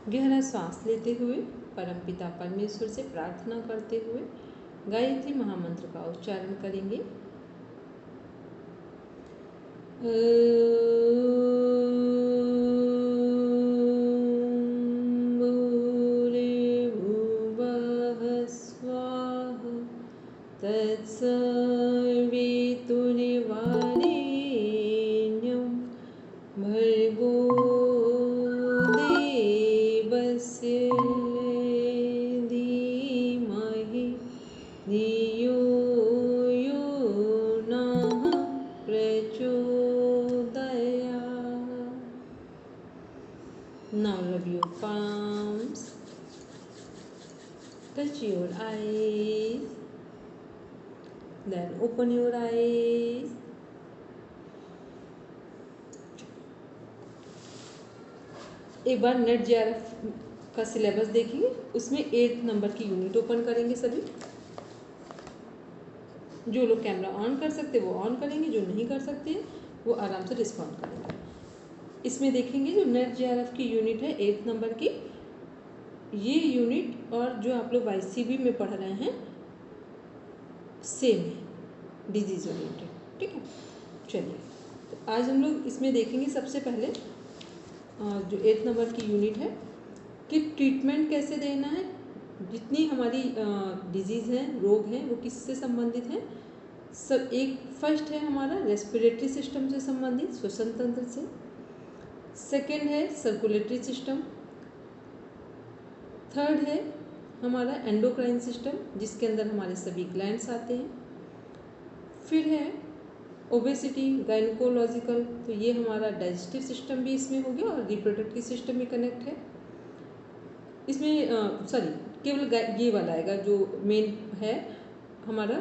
गहरा सांस लेते हुए परमपिता परमेश्वर से प्रार्थना करते हुए गायत्री महामंत्र का उच्चारण करेंगे। तत्सवितुर्वरेण्यं भर्गो देवस्य धीमहि धियो यो नः प्रचोदयात्। Now rub your palms, touch your eyes, then open your eyes. एक बार नेट जेआरएफ का सिलेबस देखेंगे, उसमें 8 नंबर की यूनिट ओपन करेंगे। सभी जो लोग कैमरा ऑन कर सकते वो ऑन करेंगे, जो नहीं कर सकते वो आराम से रिस्पॉन्ड करेंगे। इसमें देखेंगे जो नेट जेआरएफ की यूनिट है 8 नंबर की, ये यूनिट और जो आप लोग वाईसीबी में पढ़ रहे हैं सेम है, डिजीज ओरिएंटेड। ठीक है, चलिए तो आज हम लोग इसमें देखेंगे सबसे पहले जो 8 नंबर की यूनिट है कि ट्रीटमेंट कैसे देना है। जितनी हमारी डिजीज़ हैं, रोग हैं, वो किससे संबंधित हैं। सब एक फर्स्ट है हमारा रेस्पिरेटरी सिस्टम से संबंधित, श्वसन तंत्र से। सेकंड है सर्कुलेटरी सिस्टम। थर्ड है हमारा एंडोक्राइन सिस्टम, जिसके अंदर हमारे सभी ग्लैंड्स आते हैं। फिर है ओबेसिटी, गायनकोलॉजिकल, तो ये हमारा डाइजेस्टिव सिस्टम भी इसमें हो गया और रिप्रोडक्टिव सिस्टम भी कनेक्ट है इसमें। केवल ये वाला आएगा जो मेन है हमारा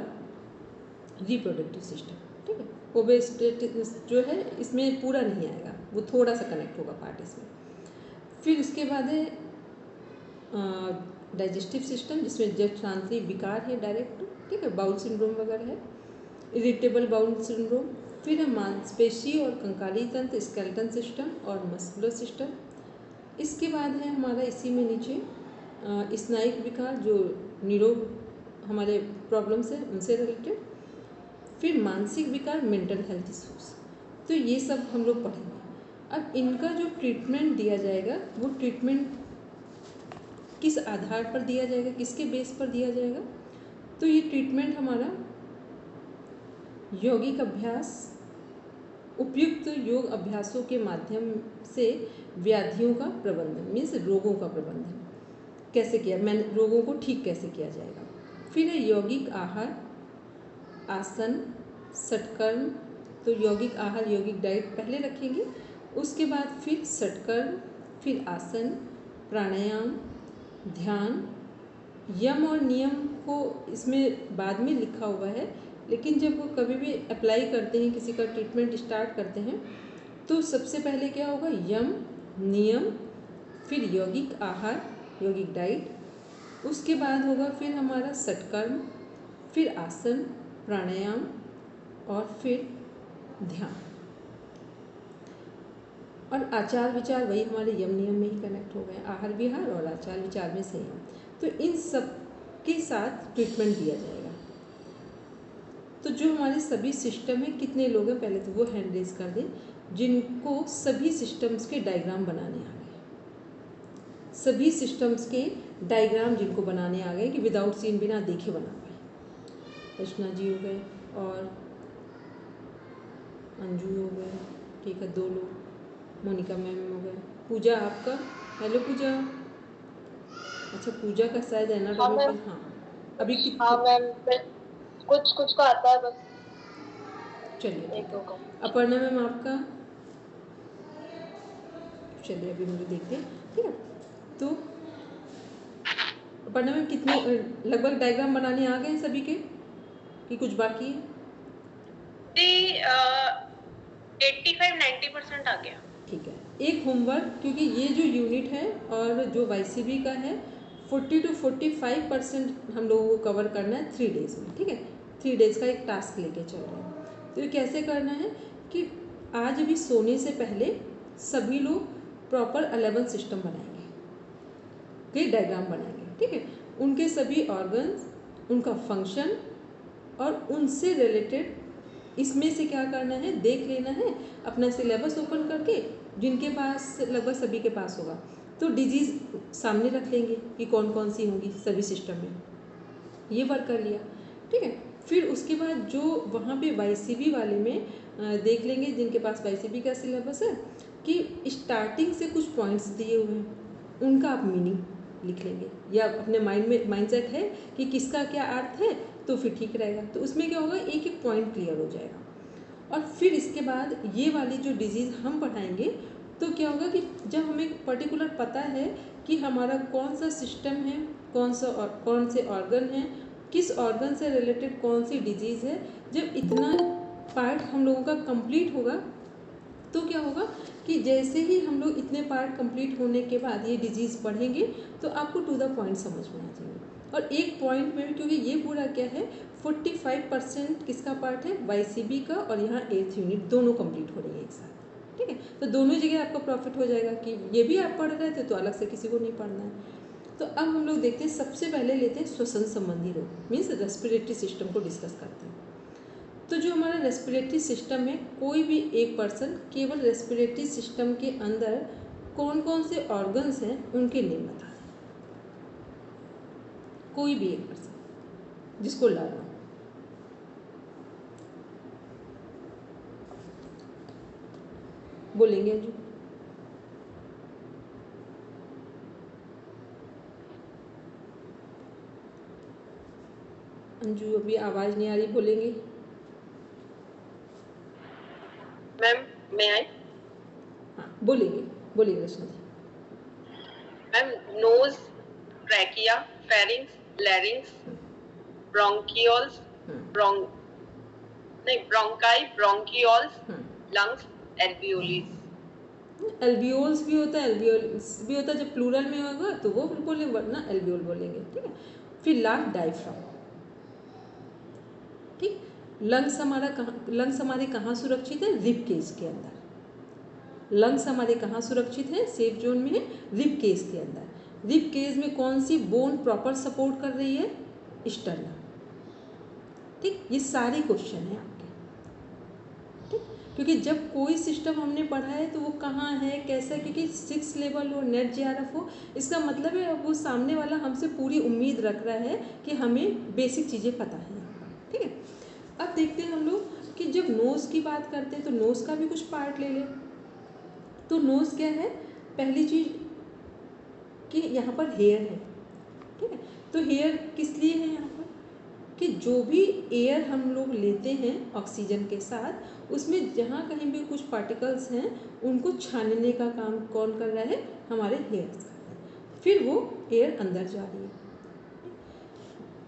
रिप्रोडक्टिव सिस्टम। ठीक है, ओबेसिटी जो है इसमें पूरा नहीं आएगा, वो थोड़ा सा कनेक्ट होगा पार्ट इसमें। फिर उसके बाद है डाइजेस्टिव सिस्टम, जिसमें जठरांत्रिय विकार है डायरेक्ट। ठीक है, बाउल सिंड्रोम वगैरह है, इरिटेबल बाउल सिंड्रोम। फिर है मांसपेशी और कंकाली तंत्र, स्केलेटन सिस्टम और मस्कुलर सिस्टम। इसके बाद है हमारा इसी में नीचे स्नायिक विकार, जो निरोग हमारे प्रॉब्लम्स हैं उनसे रिलेटेड। फिर मानसिक विकार, मेंटल हेल्थ इश्यूज। तो ये सब हम लोग पढ़ेंगे। अब इनका जो ट्रीटमेंट दिया जाएगा वो ट्रीटमेंट किस आधार पर दिया जाएगा, किसके बेस पर दिया जाएगा। तो ये ट्रीटमेंट हमारा यौगिक अभ्यास, उपयुक्त योग अभ्यासों के माध्यम से व्याधियों का प्रबंधन, मीन्स रोगों का प्रबंधन कैसे किया, रोगों को ठीक कैसे किया जाएगा। फिर है यौगिक आहार, आसन, सटकर्म। तो यौगिक आहार, यौगिक डाइट पहले रखेंगे, उसके बाद फिर सटकर्म, फिर आसन, प्राणायाम, ध्यान। यम और नियम को इसमें बाद में लिखा हुआ है, लेकिन जब वो कभी भी अप्लाई करते हैं, किसी का ट्रीटमेंट स्टार्ट करते हैं, तो सबसे पहले क्या होगा, यम, नियम, फिर यौगिक आहार, यौगिक डाइट। उसके बाद होगा फिर हमारा सटकर्म, फिर आसन, प्राणायाम और फिर ध्यान। और आचार विचार वही हमारे यम नियम में ही कनेक्ट हो गए, आहार विहार और आचार विचार में संयम। तो इन सब के साथ ट्रीटमेंट दिया जाएगा। तो जो हमारे सभी सिस्टम है, कितने लोग हैं पहले तो वो हैंड रेज कर दें जिनको सभी सिस्टम्स के डायग्राम बनाने आ गए। सभी सिस्टम्स के डायग्राम जिनको बनाने आ गए कि विदाउट सीन, बिना देखे बना पाए। रचना जी हो गए और अंजू हो गए, ठीक है, 2 लोग, मोनिका मैम हो गए, पूजा आपका, हेलो पूजा। अच्छा, पूजा का शायद एनाटॉमी, हाँ अभी कितने, हाँ मैम, कुछ का आता है बस। चलिए ठीक है। अपर्णा मैम आपका, चलिए अभी मुझे देखते हैं। ठीक है, तो अपर्णा मैम कितने लगभग डायग्राम बनाने आ गए सभी के कि कुछ बाकी है? 85-90% आ गया। ठीक है, एक होमवर्क, क्योंकि ये जो यूनिट है और जो वाईसीबी का है 40 to 45% हम लोगों को कवर करना है 3 डेज़ में। ठीक है, 3 डेज़ का एक टास्क लेके चल रहे हैं। तो ये कैसे करना है कि आज भी सोने से पहले सभी लोग प्रॉपर 11 सिस्टम बनाएंगे। के डायग्राम बनाएंगे। ठीक है, उनके सभी ऑर्गन्स, उनका फंक्शन और उनसे रिलेटेड इसमें से क्या करना है, देख लेना है अपना सिलेबस ओपन करके, जिनके पास लगभग सभी के पास होगा, तो डिजीज़ सामने रख लेंगे कि कौन कौन सी होंगी सभी सिस्टम में। ये वर्क कर लिया। ठीक है, फिर उसके बाद जो वहाँ पे वाईसीबी वाले में देख लेंगे जिनके पास वाईसीबी का सिलेबस है कि स्टार्टिंग से कुछ पॉइंट्स दिए हुए हैं, उनका आप मीनिंग लिख लेंगे, या अपने माइंडसेट है कि किसका क्या अर्थ है, तो फिर ठीक रहेगा। तो उसमें क्या होगा, एक एक पॉइंट क्लियर हो जाएगा। और फिर इसके बाद ये वाली जो डिजीज़ हम पढ़ाएंगे, तो क्या होगा कि जब हमें पर्टिकुलर पता है कि हमारा कौन सा सिस्टम है, कौन से ऑर्गन हैं, किस ऑर्गन से रिलेटेड कौन सी डिजीज़ है, जब इतना पार्ट हम लोगों का कंप्लीट होगा, तो क्या होगा कि जैसे ही हम लोग इतने पार्ट कंप्लीट होने के बाद ये डिजीज़ पढ़ेंगे, तो आपको टू द पॉइंट समझ में आ जाएंगे। और एक पॉइंट में, क्योंकि ये पूरा क्या है, 45% किसका पार्ट है, वाईसीबी का, और यहाँ 8th यूनिट दोनों कंप्लीट हो रही है एक साथ। ठीक है, तो दोनों जगह आपका प्रॉफिट हो जाएगा कि ये भी आप पढ़ रहे थे तो अलग से किसी को नहीं पढ़ना है। तो अब हम लोग देखते हैं, सबसे पहले लेते हैं श्वसन संबंधी रोग, मीन्स रेस्पिरेटरी सिस्टम को डिस्कस करते हैं। तो जो हमारा रेस्पिरेटरी सिस्टम है, कोई भी एक पर्सन केवल रेस्पिरेटरी सिस्टम के अंदर कौन कौन से ऑर्गन्स हैं उनके नेम बता दें। कोई भी एक पर्सन जिसको लर्न हो। बोलेंगे अंजू? अंजू अभी आवाज़ नहीं आ रही, बोलेंगे? मैम मैं आई? हाँ बोलेंगे, बोलिए Rachna ji. Ma'am nose, trachea, pharynx, larynx, bronchioles, bronchi, bronchioles, lungs, alveoli. Alveoli भी होता है, एल्वियोल्स भी होता है, जब प्लूरल में होगा तो वो बोलेंगे, वरना एल्वियोल बोलेंगे। ठीक है, फिर लास्ट डायफ्राम। ठीक, लंग्स हमारे कहाँ सुरक्षित है, रिब केज के अंदर। लंग्स हमारे कहाँ सुरक्षित है, सेफ जोन में है, रिब केज के अंदर। रिब केज में कौन सी बोन प्रॉपर सपोर्ट कर रही है, स्टर्नम। ठीक, ये सारे क्वेश्चन हैं आपके। ठीक, क्योंकि जब कोई सिस्टम हमने पढ़ा है तो वो कहाँ है, कैसा, क्योंकि 6 लेवल हो, नेट जेआरएफ हो, इसका मतलब है वो सामने वाला हमसे पूरी उम्मीद रख रहा है कि हमें बेसिक चीज़ें पता है। ठीक है, अब देखते हैं हम लोग कि जब नोज़ की बात करते हैं तो नोज़ का भी कुछ पार्ट ले लें। तो नोज़ क्या है, पहली चीज़ कि यहाँ पर हेयर है। ठीक है, तो हेयर किस लिए है यहाँ पर, कि जो भी एयर हम लोग लेते हैं ऑक्सीजन के साथ, उसमें जहाँ कहीं भी कुछ पार्टिकल्स हैं उनको छानने का काम कौन कर रहा है, हमारे हेयर्स कर रहे हैं, फिर वो एयर अंदर जा रही है।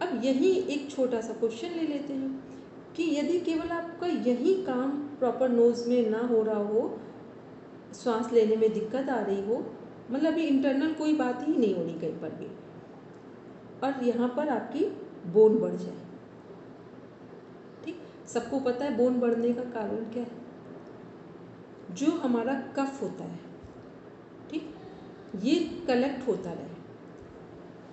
अब यही एक छोटा सा क्वेश्चन ले लेते हैं कि यदि केवल आपका यही काम प्रॉपर नोज़ में ना हो रहा हो, सांस लेने में दिक्कत आ रही हो, मतलब अभी इंटरनल कोई बात ही नहीं होनी कहीं पर भी, और यहाँ पर आपकी बोन बढ़ जाए। ठीक, सबको पता है बोन बढ़ने का कारण क्या है, जो हमारा कफ होता है, ठीक, ये कलेक्ट होता रहे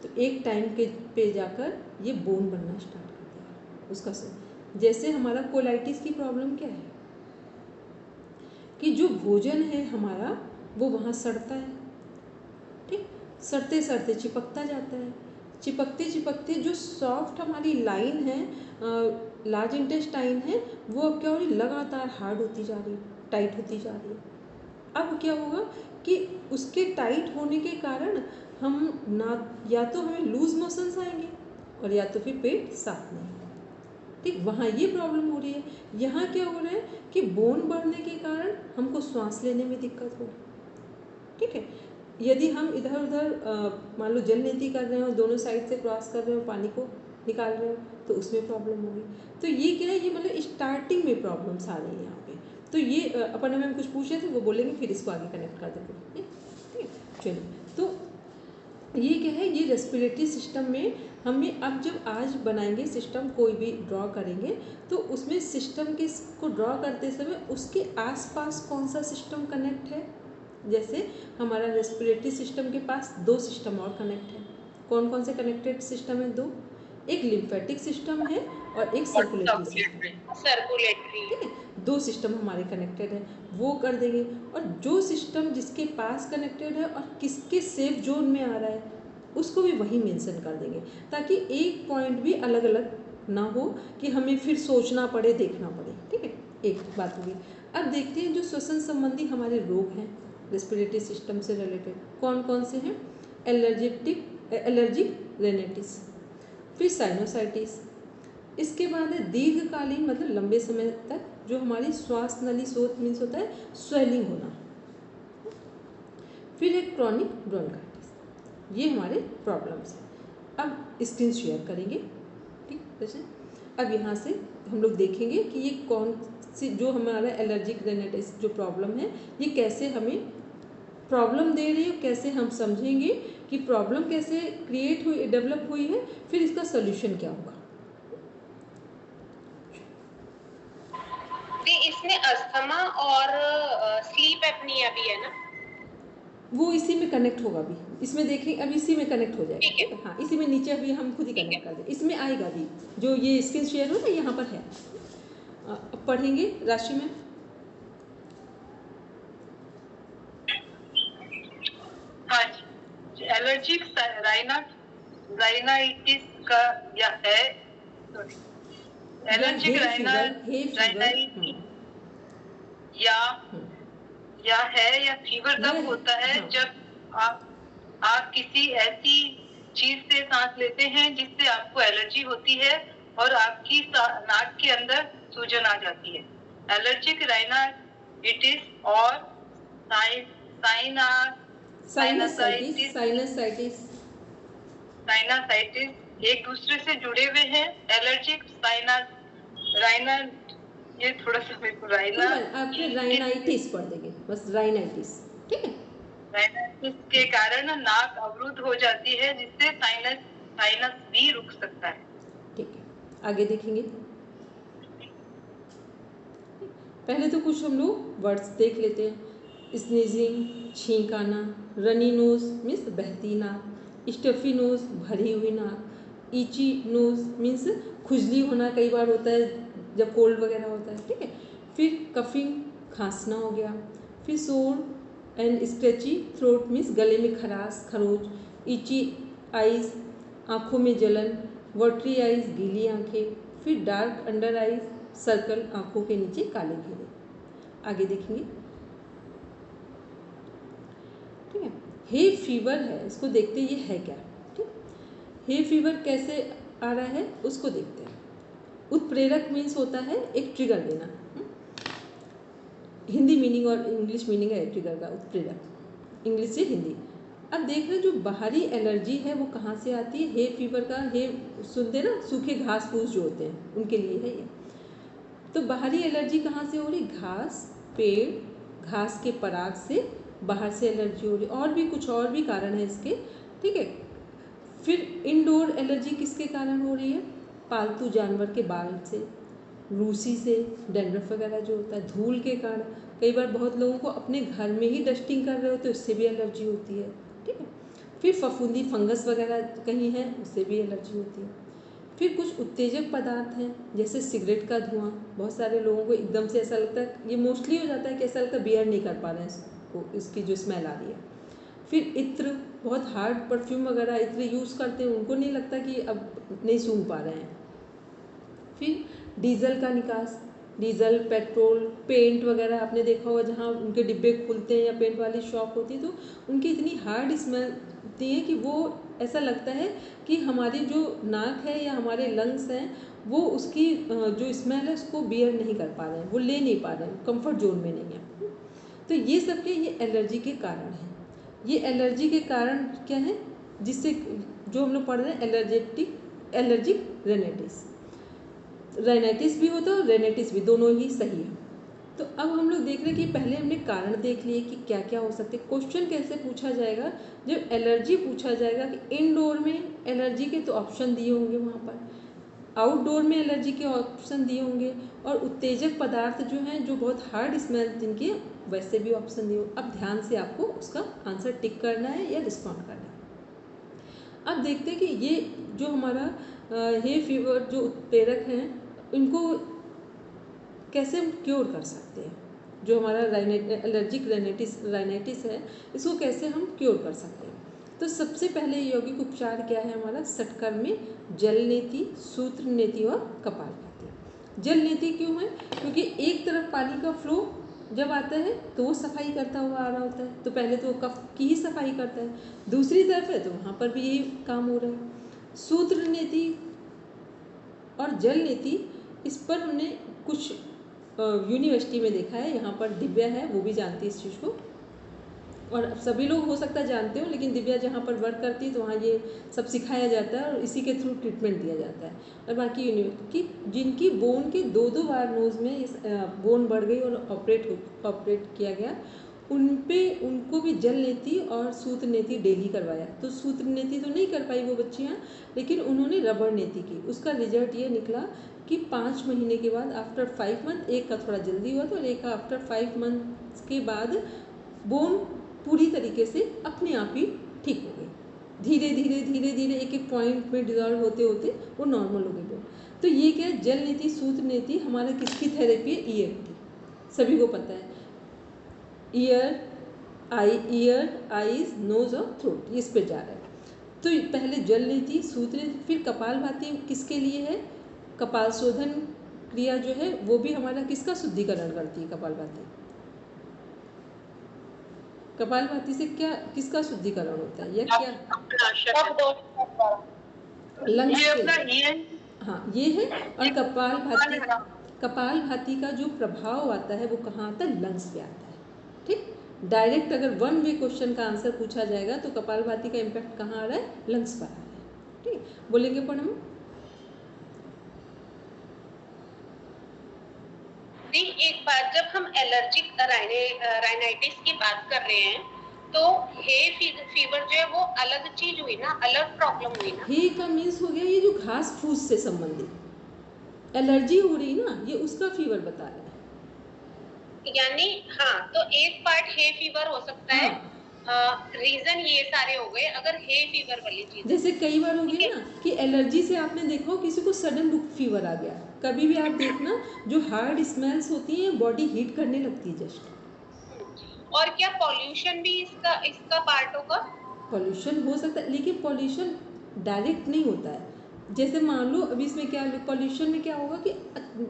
तो एक टाइम के पे जाकर ये बोन बनना स्टार्ट कर देगा उसका से। जैसे हमारा कोलाइटिस की प्रॉब्लम क्या है, कि जो भोजन है हमारा वो वहाँ सड़ता है। ठीक, सड़ते सड़ते चिपकता जाता है, चिपकते चिपकते जो सॉफ्ट हमारी लाइन है, लार्ज इंटेस्टाइन है, वो अब क्या हो रही, लगातार हार्ड होती जा रही है, टाइट होती जा रही है। अब क्या होगा कि उसके टाइट होने के कारण हम ना, या तो हमें लूज मोशंस आएंगे और या तो फिर पेट साफ नहीं होगा। ठीक, वहाँ ये प्रॉब्लम हो रही है। यहाँ क्या हो रहा है कि बोन बढ़ने के कारण हमको सांस लेने में दिक्कत हो रही है। ठीक है, यदि हम इधर उधर मान लो जल नीति कर रहे हो, दोनों साइड से क्रॉस कर रहे हो, पानी को निकाल रहे हो, तो उसमें प्रॉब्लम होगी। तो ये क्या है, ये मतलब स्टार्टिंग में प्रॉब्लम्स आ रही है यहाँ पे। तो ये अपन हमें कुछ पूछे थे वो बोलेंगे, फिर इसको आगे कनेक्ट कर देते हैं। ठीक है, चलिए, तो ये क्या है, ये रेस्पिरेटरी सिस्टम में हमें अब जब आज बनाएंगे सिस्टम, कोई भी ड्रॉ करेंगे तो उसमें सिस्टम के को ड्रॉ करते समय उसके आसपास कौन सा सिस्टम कनेक्ट है, जैसे हमारा रेस्पिरेटरी सिस्टम के पास 2 सिस्टम और कनेक्ट है। कौन कौन से कनेक्टेड सिस्टम है? 2। एक लिम्फेटिक सिस्टम है और एक सर्कुलेटरी सिस्टम। सर्कुलेटरी। ठीक है, 2 सिस्टम हमारे कनेक्टेड है, वो कर देंगे। और जो सिस्टम जिसके पास कनेक्टेड है और किसके सेफ जोन में आ रहा है उसको भी वही मेंशन कर देंगे, ताकि एक पॉइंट भी अलग अलग ना हो कि हमें फिर सोचना पड़े, देखना पड़े। ठीक है, एक बात होगी। अब देखते हैं जो श्वसन संबंधी हमारे रोग हैं रेस्पिरेटरी सिस्टम से रिलेटेड, कौन कौन से हैं? एलर्जिक रेनाइटिस, फिर साइनोसाइटिस। इसके बाद है दीर्घकालीन, मतलब लंबे समय तक जो हमारी श्वास नली शोथ मीन्स होता है स्वेलिंग होना। फिर एक क्रॉनिक ब्रोंकाइटिस। ये हमारे प्रॉब्लम्स हैं। अब स्क्रीन शेयर करेंगे। ठीक, जैसे अब यहाँ से हम लोग देखेंगे कि ये कौन सी जो हमारा एलर्जिक रेनाइटिस जो प्रॉब्लम है ये कैसे हमें प्रॉब्लम दे रही है, कैसे हम समझेंगे कि प्रॉब्लम कैसे क्रिएट हुई, डेवलप हुई है, फिर इसका सोल्यूशन क्या होगा। इसमें अस्थमा और स्लीप एपनिया भी है ना? वो इसी में कनेक्ट होगा अभी, इसमें देखें अब इसी में कनेक्ट हो जाएगा। ठीक है, हाँ, इसी में नीचे अभी हम खुद ही कनेक्ट कर दें, इसमें आएगा अभी जो ये स्क्रीन शेयर हो ना यहाँ पर है। अब पढ़ेंगे राशि में। हाँ जी, एलर्जिक राइनाइटिस का या है, सॉरी, एलर्जिक राइनाइटिस या है या फीवर तब होता है जब आप किसी ऐसी चीज से सांस लेते हैं जिससे आपको एलर्जी होती है और आपकी नाक के अंदर सूजन आ जाती है। एलर्जिक राइनाइटिस और साइनसाइटिस एक दूसरे से जुड़े हुए हैं। एलर्जिक ये थोड़ा सा मेरे को आपने राइनाइटिस पढ़ देंगे, बस राइनाइटिस। ठीक है, राइनाइटिस के कारण नाक अवरुद्ध हो जाती है जिससे साइनस भी रुक सकता है। ठीक है, आगे देखेंगे। पहले तो कुछ हम लोग वर्ड्स देख लेते हैं। स्नीजिंग, छींक आना, रनी नोज मीन्स बहती नाक, स्टफी नोज भरी हुई नाक, ईची नोज मीन्स खुजली होना कई बार होता है जब कोल्ड वगैरह होता है। ठीक है, फिर कफिंग खांसना हो गया, फिर सोर एंड स्ट्रेची थ्रोट मीन्स गले में खराश खरोच, ईची आइज आँखों में जलन, वाटरी आइज गीली आँखें, फिर डार्क अंडर आइज सर्कल आँखों के नीचे काले घेरे। आगे देखेंगे। ठीक है, हे फीवर है, इसको देखते हैं ये है क्या। ठीक, हे फीवर कैसे आ रहा है उसको देखते हैं। उत्प्रेरक मीन्स होता है एक ट्रिगर देना। हिंदी मीनिंग और इंग्लिश मीनिंग है ट्रिगर का, उत्प्रेरक, इंग्लिश से हिंदी। अब देख रहे हैं जो बाहरी एलर्जी है वो कहाँ से आती है। हे फीवर का हे सुनते ना, सूखे घास फूस जो होते हैं उनके लिए है ये। तो बाहरी एलर्जी कहाँ से हो रही? घास, पेड़, घास के पराग से बाहर से एलर्जी हो रही। और भी कुछ और भी कारण है इसके। ठीक है, फिर इनडोर एलर्जी किसके कारण हो रही है? पालतू जानवर के बाल से, रूसी से, डैंड्रफ वगैरह जो होता है, धूल के कारण। कई बार बहुत लोगों को अपने घर में ही डस्टिंग कर रहे होते हैं उससे भी एलर्जी होती है। ठीक है, फिर फफूंदी फंगस वगैरह कहीं है उससे भी एलर्जी होती है। फिर कुछ उत्तेजक पदार्थ हैं जैसे सिगरेट का धुआं, बहुत सारे लोगों को एकदम से ऐसा लगता है, ये मोस्टली हो जाता है कि ऐसा लगता है बियर नहीं कर पा रहे हैं इसको, इसकी जो स्मेल आ रही है। फिर इत्र, बहुत हार्ड परफ्यूम वगैरह इत्र यूज़ करते हैं, उनको नहीं लगता कि अब नहीं सूंघ पा रहे हैं। फिर डीजल का निकास, डीजल, पेट्रोल, पेंट वगैरह आपने देखा होगा जहाँ उनके डिब्बे खुलते हैं या पेंट वाली शॉप होती है तो उनकी इतनी हार्ड स्मेल होती है कि वो ऐसा लगता है कि हमारी जो नाक है या हमारे लंग्स हैं वो उसकी जो स्मेल है उसको बियर नहीं कर पा रहे हैं, वो ले नहीं पा रहे हैं, कंफर्ट जोन में नहीं है। तो ये सब के ये एलर्जी के कारण हैं। ये एलर्जी के कारण क्या है जिससे जो हम लोग पढ़ रहे हैं एलर्जिक रेनाइटिस। रेनाइटिस भी होता है और रेनाइटिस भी, दोनों ही सही है। तो अब हम लोग देख रहे हैं कि पहले हमने कारण देख लिए कि क्या क्या हो सकते हैं। क्वेश्चन कैसे पूछा जाएगा? जब एलर्जी पूछा जाएगा कि इनडोर में एलर्जी के तो ऑप्शन दिए होंगे वहाँ पर, आउटडोर में एलर्जी के ऑप्शन दिए होंगे, और उत्तेजक पदार्थ जो हैं जो बहुत हार्ड स्मेल जिनके वैसे भी ऑप्शन दिए। अब ध्यान से आपको उसका आंसर टिक करना है या रिस्पॉन्ड करना है। अब देखते हैं कि ये जो हमारा हे फीवर जो उत्प्रेरक हैं इनको कैसे हम क्योर कर सकते हैं। जो हमारा एलर्जिक राइनाइटिस है इसको कैसे हम क्योर कर सकते हैं। तो सबसे पहले यौगिक उपचार क्या है हमारा, षटकर्म में जल नीति, सूत्र नीति और कपालभाति। जल नीति क्यों है, क्योंकि एक तरफ पानी का फ्लो जब आता है तो वो सफाई करता हुआ आ रहा होता है, तो पहले तो वो कफ की ही सफाई करता है, दूसरी तरफ है तो वहाँ पर भी यही काम हो रहा है। सूत्र नीति और जल नीति, इस पर हमने कुछ यूनिवर्सिटी में देखा है, यहाँ पर दिव्या है वो भी जानती है इस चीज़ को, और सभी लोग हो सकता है जानते हो, लेकिन दिव्या जहाँ पर वर्क करती है तो वहाँ ये सब सिखाया जाता है और इसी के थ्रू ट्रीटमेंट दिया जाता है। और बाकी यूनिवर्सिटी जिनकी बोन के 2-2 बार नोज़ में इस बोन बढ़ गई और ऑपरेट किया गया, उनको भी जल नीति और सूत्र नीति डेली करवाया। तो सूत्र नीति तो नहीं कर पाई वो बच्चियाँ, लेकिन उन्होंने रबड़ नीति की। उसका रिजल्ट ये निकला कि 5 महीने के बाद आफ्टर 5 मंथ, एक का थोड़ा जल्दी हुआ तो और एक का आफ्टर 5 मंथ के बाद बोन पूरी तरीके से अपने आप ही ठीक हो गई। धीरे धीरे एक पॉइंट में डिजॉल्व होते होते वो नॉर्मल हो गई बोन। तो ये क्या है, जल नीति सूत्र नीति हमारा किसकी थेरेपी है, EFT, सभी को पता है। ईयर, आईज, नोज और थ्रोट, इस पे जा रहा है। तो पहले जल नीति, सूत्र नीति, फिर कपालभाति किसके लिए है, कपाल शोधन क्रिया जो है वो भी हमारा किसका शुद्धिकरण करती है। कपालभाति से क्या किसका शुद्धिकरण होता है या क्या, लंग्स के, हाँ ये है। और कपालभाति का जो प्रभाव आता है वो कहाँ आता है, लंग्स पे आता है। ठीक, डायरेक्ट अगर वन वे क्वेश्चन का आंसर पूछा जाएगा तो कपालभाति का इम्पैक्ट कहाँ आ रहा है, लंग्स पर आ रहा है। ठीक, बोलेंगे पूनम दी। एक बात, जब हम एलर्जिक राइनाइटिस की बात कर रहे हैं तो हे फीवर जो है वो अलग चीज हुई ना, अलग प्रॉब्लम हुई ना। हे का मीन्स हो गया ये जो घास फूस से संबंधित एलर्जी हो रही ना, ये उसका फीवर बता रहा है। यानी हाँ, तो एक पार्ट हे फीवर हो सकता है। रीजन ये सारे हो गए अगर हे फीवर वाली चीज। जैसे कई बार हो गया ना कि एलर्जी से आपने देखा हो किसी को सडन फीवर आ गया, कभी भी आप देखना जो हार्ड स्मेल्स होती हैं बॉडी हीट करने लगती है जस्ट। और क्या पॉल्यूशन भी इसका पार्ट होगा? पॉल्यूशन हो सकता है, लेकिन पॉल्यूशन डायरेक्ट नहीं होता है। जैसे मान लो अभी इसमें क्या, पॉल्यूशन में क्या होगा कि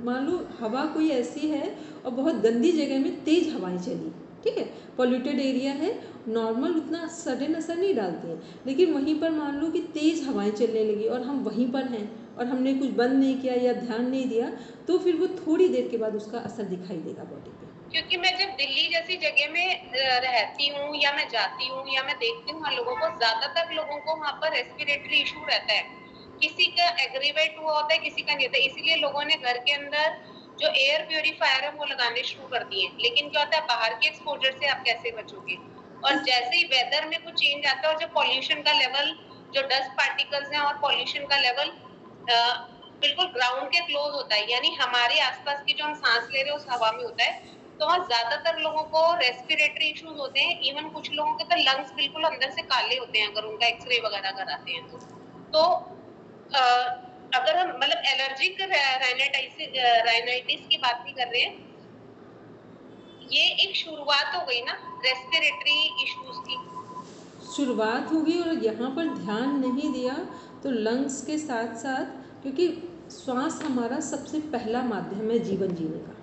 मान लो हवा कोई ऐसी है और बहुत गंदी जगह में तेज हवाएं चली, ठीक है, पॉल्यूटेड एरिया है, नॉर्मल उतना सडन असर नहीं डालती हैं, लेकिन वहीं पर मान लो कि तेज़ हवाएं चलने लगी और हम वहीं पर हैं और हमने कुछ बंद नहीं किया या ध्यान नहीं दिया, तो फिर वो थोड़ी देर के बाद उसका असर दिखाई देगा बॉडी पे। क्योंकि मैं जब दिल्ली जैसी जगह में रहती हूँ या मैं जाती हूँ या मैं देखती हूँ वहाँ लोगों को, ज्यादातर लोगों को वहाँ पर रेस्पिरेटरी इशू रहता है। किसी का एग्रीवेट हुआ होता है, किसी का नहीं होता है। इसीलिए लोगों ने घर के अंदर जो एयर प्योरीफायर है वो लगाने शुरू कर दिए। लेकिन क्या होता है, बाहर के एक्सपोजर से आप कैसे बचोगे? और जैसे ही वेदर में कुछ चेंज आता है और जो पॉल्यूशन का लेवल, जो डस्ट पार्टिकल्स हैं और पॉल्यूशन का लेवल बिल्कुल ग्राउंड के क्लोज होता है, यानी हमारे आसपास की जो हम सांस ले रहे हैं उस हवा में होता है, तो वहाँ ज्यादातर लोगों को रेस्पिरेटरी इश्यूज होते हैं। इवन कुछ लोगों के तो लंग्स बिल्कुल अंदर से काले होते हैं अगर उनका एक्सरे वगैरह कराते हैं तो अगर हम मतलब एलर्जिक राइनाइटिस की बात नहीं कर रहे हैं, ये एक शुरुआत हो गई ना रेस्पिरेटरी इश्यूज की, शुरुआत होगी। और यहाँ पर ध्यान नहीं दिया तो लंग्स के साथ साथ, क्योंकि श्वास हमारा सबसे पहला माध्यम है जीवन जीने का,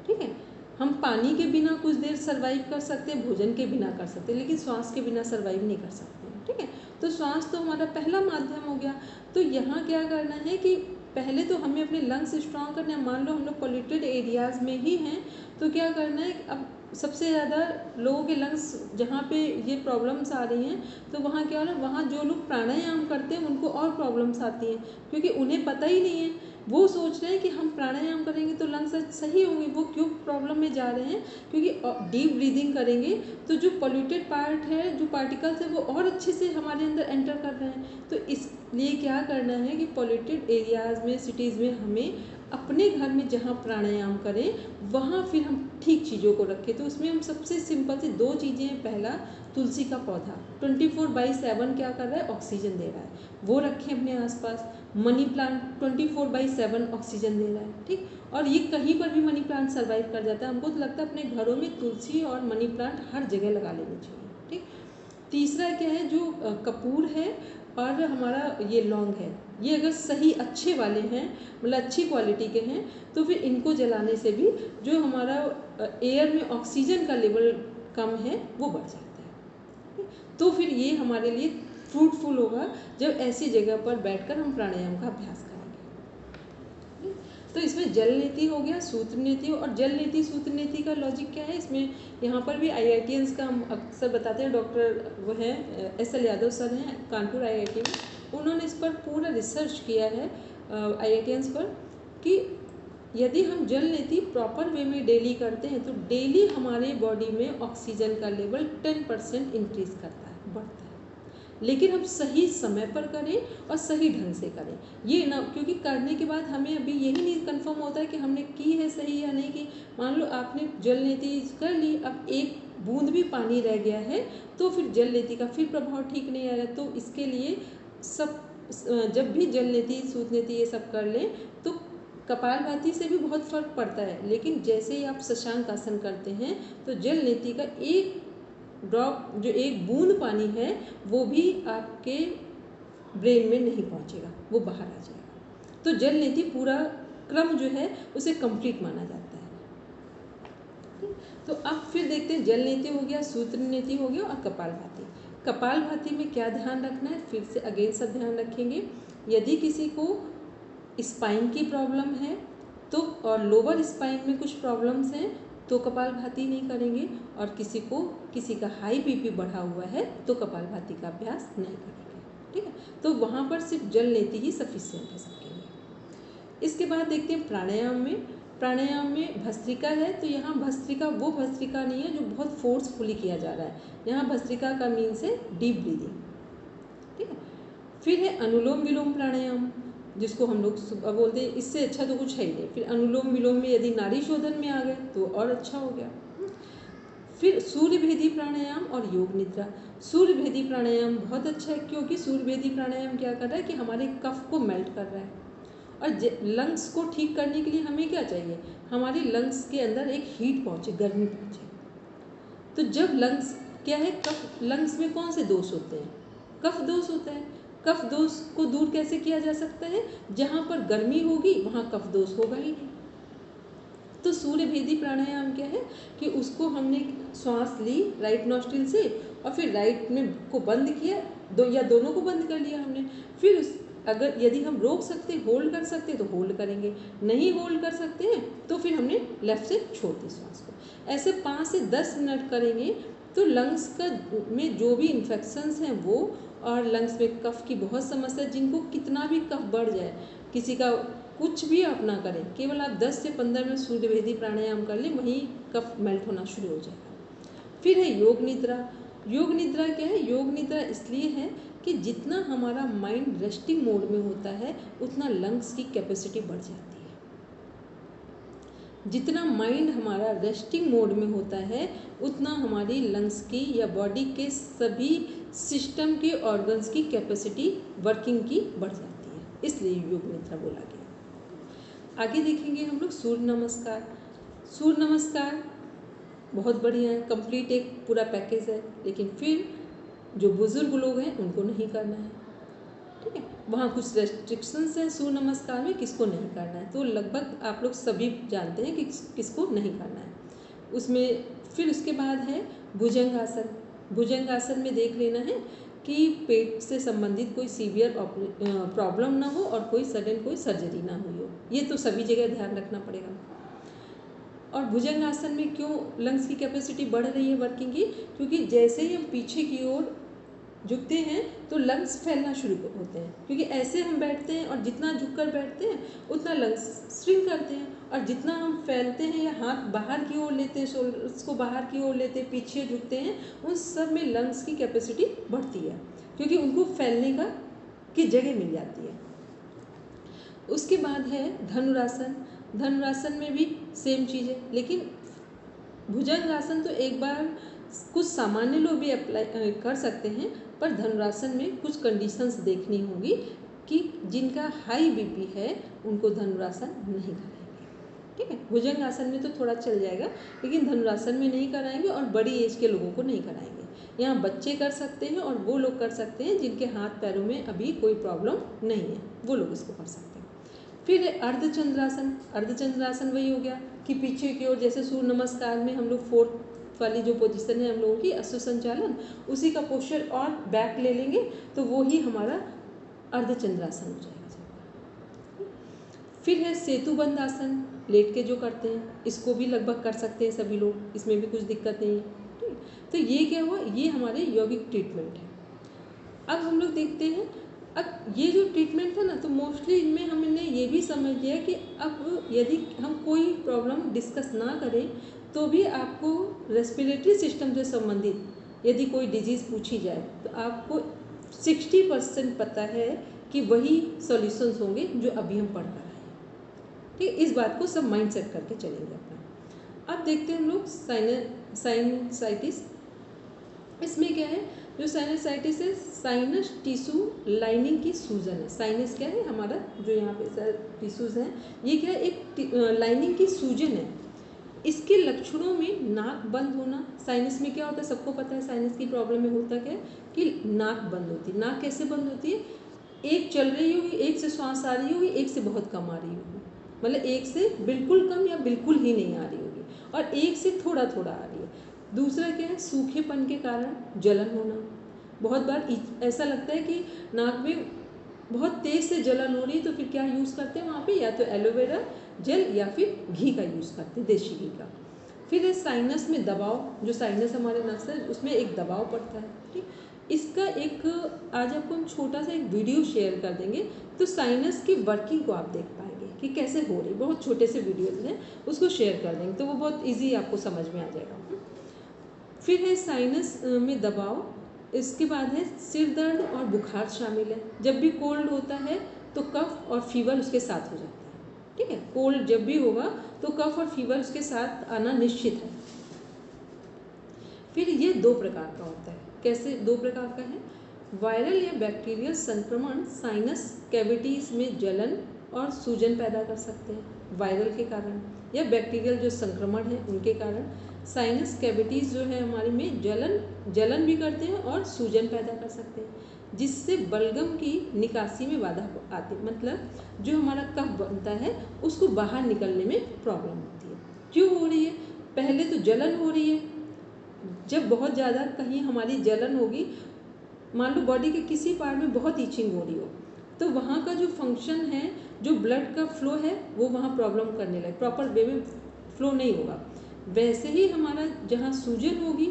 ठीक है, हम पानी के बिना कुछ देर सरवाइव कर सकते हैं, भोजन के बिना कर सकते हैं, लेकिन श्वास के बिना सरवाइव नहीं कर सकते हैं, ठीक है। तो श्वास तो हमारा पहला माध्यम हो गया। तो यहाँ क्या करना है कि पहले तो हमें अपने लंग्स स्ट्रॉन्ग करने हैं। मान लो हम लोग पॉल्यूटेड एरियाज़ में ही हैं तो क्या करना है, अब सबसे ज़्यादा लोगों के लंग्स जहाँ पे ये प्रॉब्लम्स आ रही हैं, तो वहाँ क्या हो रहा है, वहाँ जो लोग प्राणायाम करते हैं उनको और प्रॉब्लम्स आती हैं, क्योंकि उन्हें पता ही नहीं है। वो सोच रहे हैं कि हम प्राणायाम करेंगे तो लंग्स सही होंगे, वो क्यों प्रॉब्लम में जा रहे हैं, क्योंकि डीप ब्रीदिंग करेंगे तो जो पॉल्यूटेड पार्ट है, जो पार्टिकल्स है, वो और अच्छे से हमारे अंदर एंटर कर रहे हैं। तो इसलिए क्या करना है कि पॉल्यूटेड एरियाज़ में, सिटीज़ में हमें अपने घर में जहाँ प्राणायाम करें वहाँ फिर हम ठीक चीज़ों को रखें। तो उसमें हम सबसे सिंपल से 2 चीज़ें हैं। पहला, तुलसी का पौधा 24/7 क्या कर रहा है, ऑक्सीजन दे रहा है, वो रखें अपने आसपास। मनी प्लांट 24/7 ऑक्सीजन दे रहा है, ठीक। और ये कहीं पर भी मनी प्लांट सर्वाइव कर जाता है। हमको तो लगता है अपने घरों में तुलसी और मनी प्लांट हर जगह लगा लेनी चाहिए, ठीक। तीसरा क्या है, जो कपूर है और हमारा ये लौंग है, ये अगर सही अच्छे वाले हैं, मतलब अच्छी क्वालिटी के हैं, तो फिर इनको जलाने से भी जो हमारा एयर में ऑक्सीजन का लेवल कम है वो बढ़ जाता है। तो फिर ये हमारे लिए फ्रूटफुल होगा जब ऐसी जगह पर बैठकर हम प्राणायाम का अभ्यास करेंगे। तो इसमें जल नीति हो गया, सूत्र नीति। और जल नीति सूत्र नीति का लॉजिक क्या है, इसमें यहाँ पर भी IITians का हम अक्सर बताते हैं, डॉक्टर वो हैं SL यादव सर हैं कानपुर IIT में, उन्होंने इस पर पूरा रिसर्च किया है IITians पर कि यदि हम जल नीति प्रॉपर वे में डेली करते हैं तो डेली हमारे बॉडी में ऑक्सीजन का लेवल 10% इंक्रीज करता है, बढ़ता है। लेकिन हम सही समय पर करें और सही ढंग से करें, ये ना, क्योंकि करने के बाद हमें अभी यही नहीं कंफर्म होता है कि हमने की है सही या नहीं की। मान लो आपने जल नीति कर ली, अब एक बूंद भी पानी रह गया है तो फिर जल नीति का फिर प्रभाव ठीक नहीं आएगा। तो इसके लिए सब जब भी जल नीति सूत्र नीति ये सब कर लें तो कपालभाति से भी बहुत फर्क पड़ता है। लेकिन जैसे ही आप शशांक आसन करते हैं तो जल नीति का एक ड्रॉप, जो एक बूंद पानी है, वो भी आपके ब्रेन में नहीं पहुंचेगा, वो बाहर आ जाएगा। तो जल नीति पूरा क्रम जो है उसे कंप्लीट माना जाता है। तो अब फिर देखते हैं, जल नीति हो गया, सूत्र नीति हो गया और कपालभाति। कपालभाति में क्या ध्यान रखना है, फिर से अगेन सब ध्यान रखेंगे। यदि किसी को स्पाइन की प्रॉब्लम है तो, और लोअर स्पाइन में कुछ प्रॉब्लम्स हैं तो कपालभाति नहीं करेंगे, और किसी का हाई बीपी बढ़ा हुआ है तो कपालभाति का अभ्यास नहीं करेंगे, ठीक है। तो वहाँ पर सिर्फ जल नीति ही सफिशिएंट है सबके लिए। इसके बाद देखते हैं प्राणायाम में भस्त्रिका है। तो यहाँ भस्त्रिका वो भस्त्रिका नहीं है जो बहुत फोर्सफुली किया जा रहा है, यहाँ भस्त्रिका का मीन्स है डीप ब्रीदिंग, ठीक है। फिर है अनुलोम विलोम प्राणायाम, जिसको हम लोग सुबह बोलते हैं, इससे अच्छा तो कुछ है ही नहीं। फिर अनुलोम विलोम में यदि नाड़ी शोधन में आ गए तो और अच्छा हो गया। फिर सूर्य भेदी प्राणायाम और योग निद्रा। सूर्य भेदी प्राणायाम बहुत अच्छा है, क्योंकि सूर्य भेदी प्राणायाम क्या कर रहा है कि हमारे कफ को मेल्ट कर रहा है। और लंग्स को ठीक करने के लिए हमें क्या चाहिए, हमारे लंग्स के अंदर एक हीट पहुँचे, गर्मी पहुँचे। तो जब लंग्स क्या है, कफ, लंग्स में कौन से दोष होते हैं, कफ दोष होता है। कफ दोष को दूर कैसे किया जा सकता है, जहाँ पर गर्मी होगी वहाँ कफ दोष होगा ही नहीं। तो सूर्य भेदी प्राणायाम क्या है कि उसको हमने श्वास ली राइट नॉस्ट्रिल से और फिर राइट में को बंद किया, दोनों को बंद कर लिया हमने। फिर अगर यदि हम रोक सकते, होल्ड कर सकते तो होल्ड करेंगे, नहीं होल्ड कर सकते हैं तो फिर हमने लेफ्ट से छोड़ दी श्वास को। ऐसे 5 से 10 मिनट करेंगे तो लंग्स का में जो भी इन्फेक्शंस हैं वो, और लंग्स में कफ की बहुत समस्या, जिनको कितना भी कफ बढ़ जाए, किसी का कुछ भी आप ना करें, केवल आप 10 से 15 मिनट सूर्य भेदी प्राणायाम कर लें, वहीं कफ मेल्ट होना शुरू हो जाएगा। फिर है योग निद्रा। योग निद्रा क्या है, योग निद्रा इसलिए है कि जितना हमारा माइंड रेस्टिंग मोड में होता है उतना लंग्स की कैपेसिटी बढ़ जाती है। जितना माइंड हमारा रेस्टिंग मोड में होता है उतना हमारी लंग्स की या बॉडी के सभी सिस्टम के ऑर्गन्स की कैपेसिटी वर्किंग की बढ़ जाती है, इसलिए योग निद्रा बोला गया। आगे देखेंगे हम लोग सूर्य नमस्कार। सूर्य नमस्कार बहुत बढ़िया है, कंप्लीट एक पूरा पैकेज है, लेकिन फिर जो बुजुर्ग लोग हैं उनको नहीं करना है, ठीक है। वहाँ कुछ रेस्ट्रिक्शंस हैं सूर्य नमस्कार में, किसको नहीं करना है, तो लगभग आप लोग सभी जानते हैं कि किसको नहीं करना है उसमें। फिर उसके बाद है भुजंगासन। भुजंगासन में देख लेना है कि पेट से संबंधित कोई सीवियर प्रॉब्लम ना हो और कोई सडन कोई सर्जरी ना हुई हो, ये तो सभी जगह ध्यान रखना पड़ेगा। और भुजंगासन में क्यों लंग्स की कैपेसिटी बढ़ रही है वर्किंग की, क्योंकि जैसे ही हम पीछे की ओर झुकते हैं तो लंग्स फैलना शुरू होते हैं, क्योंकि ऐसे हम बैठते हैं और जितना झुककर बैठते हैं उतना लंग्स श्रिंक करते हैं, और जितना हम फैलते हैं या हाथ बाहर की ओर लेते हैं, शोल्डर्स को बाहर की ओर लेते हैं, पीछे झुकते हैं, उन सब में लंग्स की कैपेसिटी बढ़ती है, क्योंकि उनको फैलने की जगह मिल जाती है। उसके बाद है धनुरासन। धनुरासन में भी सेम चीज़ है, लेकिन भुजंगासन तो एक बार कुछ सामान्य लोग भी अप्लाई कर सकते हैं, पर धनुरासन में कुछ कंडीशंस देखनी होगी कि जिनका हाई बीपी है उनको धनुरासन नहीं कराएंगे। ठीक है, भुजंगासन में तो थोड़ा चल जाएगा, लेकिन धनुरासन में नहीं कराएंगे और बड़ी एज के लोगों को नहीं कराएंगे। यहाँ बच्चे कर सकते हैं और वो लोग कर सकते हैं जिनके हाथ पैरों में अभी कोई प्रॉब्लम नहीं है, वो लोग इसको कर सकते हैं। फिर अर्धचंद्रासन। अर्धचंद्रासन वही हो गया कि पीछे की ओर, जैसे सूर्य नमस्कार में हम लोग 4th वाली जो पोजीशन है हम लोगों की अश्व संचालन, उसी का पोस्चर और बैक ले लेंगे तो वो ही हमारा अर्धचंद्रासन हो जाएगा। फिर है सेतुबंध आसन, लेट के जो करते हैं, इसको भी लगभग कर सकते हैं सभी लोग, इसमें भी कुछ दिक्कत नहीं है। ठीक, तो ये क्या हुआ, ये हमारे यौगिक ट्रीटमेंट है। अब हम लोग देखते हैं, अब ये जो ट्रीटमेंट है ना, तो मोस्टली इनमें हमने ये भी समझ लिया कि अब यदि हम कोई प्रॉब्लम डिस्कस ना करें तो भी आपको रेस्पिरेटरी सिस्टम से संबंधित यदि कोई डिजीज़ पूछी जाए तो आपको 60% पता है कि वही सॉल्यूशंस होंगे जो अभी हम पढ़ कर आए हैं। ठीक, इस बात को सब माइंड सेट करके चलेंगे अपना। अब देखते हैं हम लोग साइनसाइटिस। इसमें क्या है, जो साइनसाइटिस है, साइनस टिश्यू लाइनिंग की सूजन है। साइनस क्या है हमारा, जो यहाँ पे टिश्यूज हैं, ये क्या है, एक लाइनिंग की सूजन है। इसके लक्षणों में नाक बंद होना। साइनस में क्या होता है, सबको पता है साइनस की प्रॉब्लम में होता क्या है कि नाक बंद होती है। नाक कैसे बंद होती है, एक चल रही होगी, एक से श्वास आ रही होगी, एक से बहुत कम आ रही होगी, मतलब एक से बिल्कुल कम या बिल्कुल ही नहीं आ रही होगी, और एक से थोड़ा थोड़ा आ रही है। दूसरा क्या है, सूखेपन के कारण जलन होना। बहुत बार ऐसा लगता है कि नाक में बहुत तेज़ से जलन हो रही है, तो फिर क्या यूज़ करते हैं वहाँ पे, या तो एलोवेरा जेल या फिर घी का यूज़ करते हैं, देसी घी का। फिर है साइनस में दबाव। जो साइनस हमारे नस है उसमें एक दबाव पड़ता है। ठीक, इसका एक आज आपको हम छोटा सा एक वीडियो शेयर कर देंगे, तो साइनस की वर्किंग को आप देख पाएंगे कि कैसे हो रही। बहुत छोटे से वीडियोज़ हैं, उसको शेयर कर देंगे तो वो बहुत ईजी आपको समझ में आ जाएगा। फिर है साइनस में दबाव। इसके बाद है सिर दर्द और बुखार शामिल है। जब भी कोल्ड होता है तो कफ और फीवर उसके साथ हो जाता है। ठीक है, कोल्ड जब भी होगा तो कफ और फीवर उसके साथ आना निश्चित है। फिर ये 2 प्रकार का होता है। कैसे 2 प्रकार का है, वायरल या बैक्टीरियल संक्रमण साइनस कैविटीज़ में जलन और सूजन पैदा कर सकते हैं वायरल के कारण, या बैक्टीरियल जो संक्रमण है उनके कारण साइनस कैविटीज़ जो है हमारे में जलन भी करते हैं और सूजन पैदा कर सकते हैं, जिससे बलगम की निकासी में बाधा आती है। मतलब जो हमारा कफ बनता है उसको बाहर निकलने में प्रॉब्लम होती है। क्यों हो रही है, पहले तो जलन हो रही है। जब बहुत ज़्यादा कहीं हमारी जलन होगी, मान लो बॉडी के किसी पार्ट में बहुत ईचिंग हो रही हो, तो वहाँ का जो फंक्शन है, जो ब्लड का फ्लो है, वो वहाँ प्रॉब्लम करने लगे, प्रॉपर वे में फ्लो नहीं होगा। वैसे ही हमारा जहाँ सूजन होगी,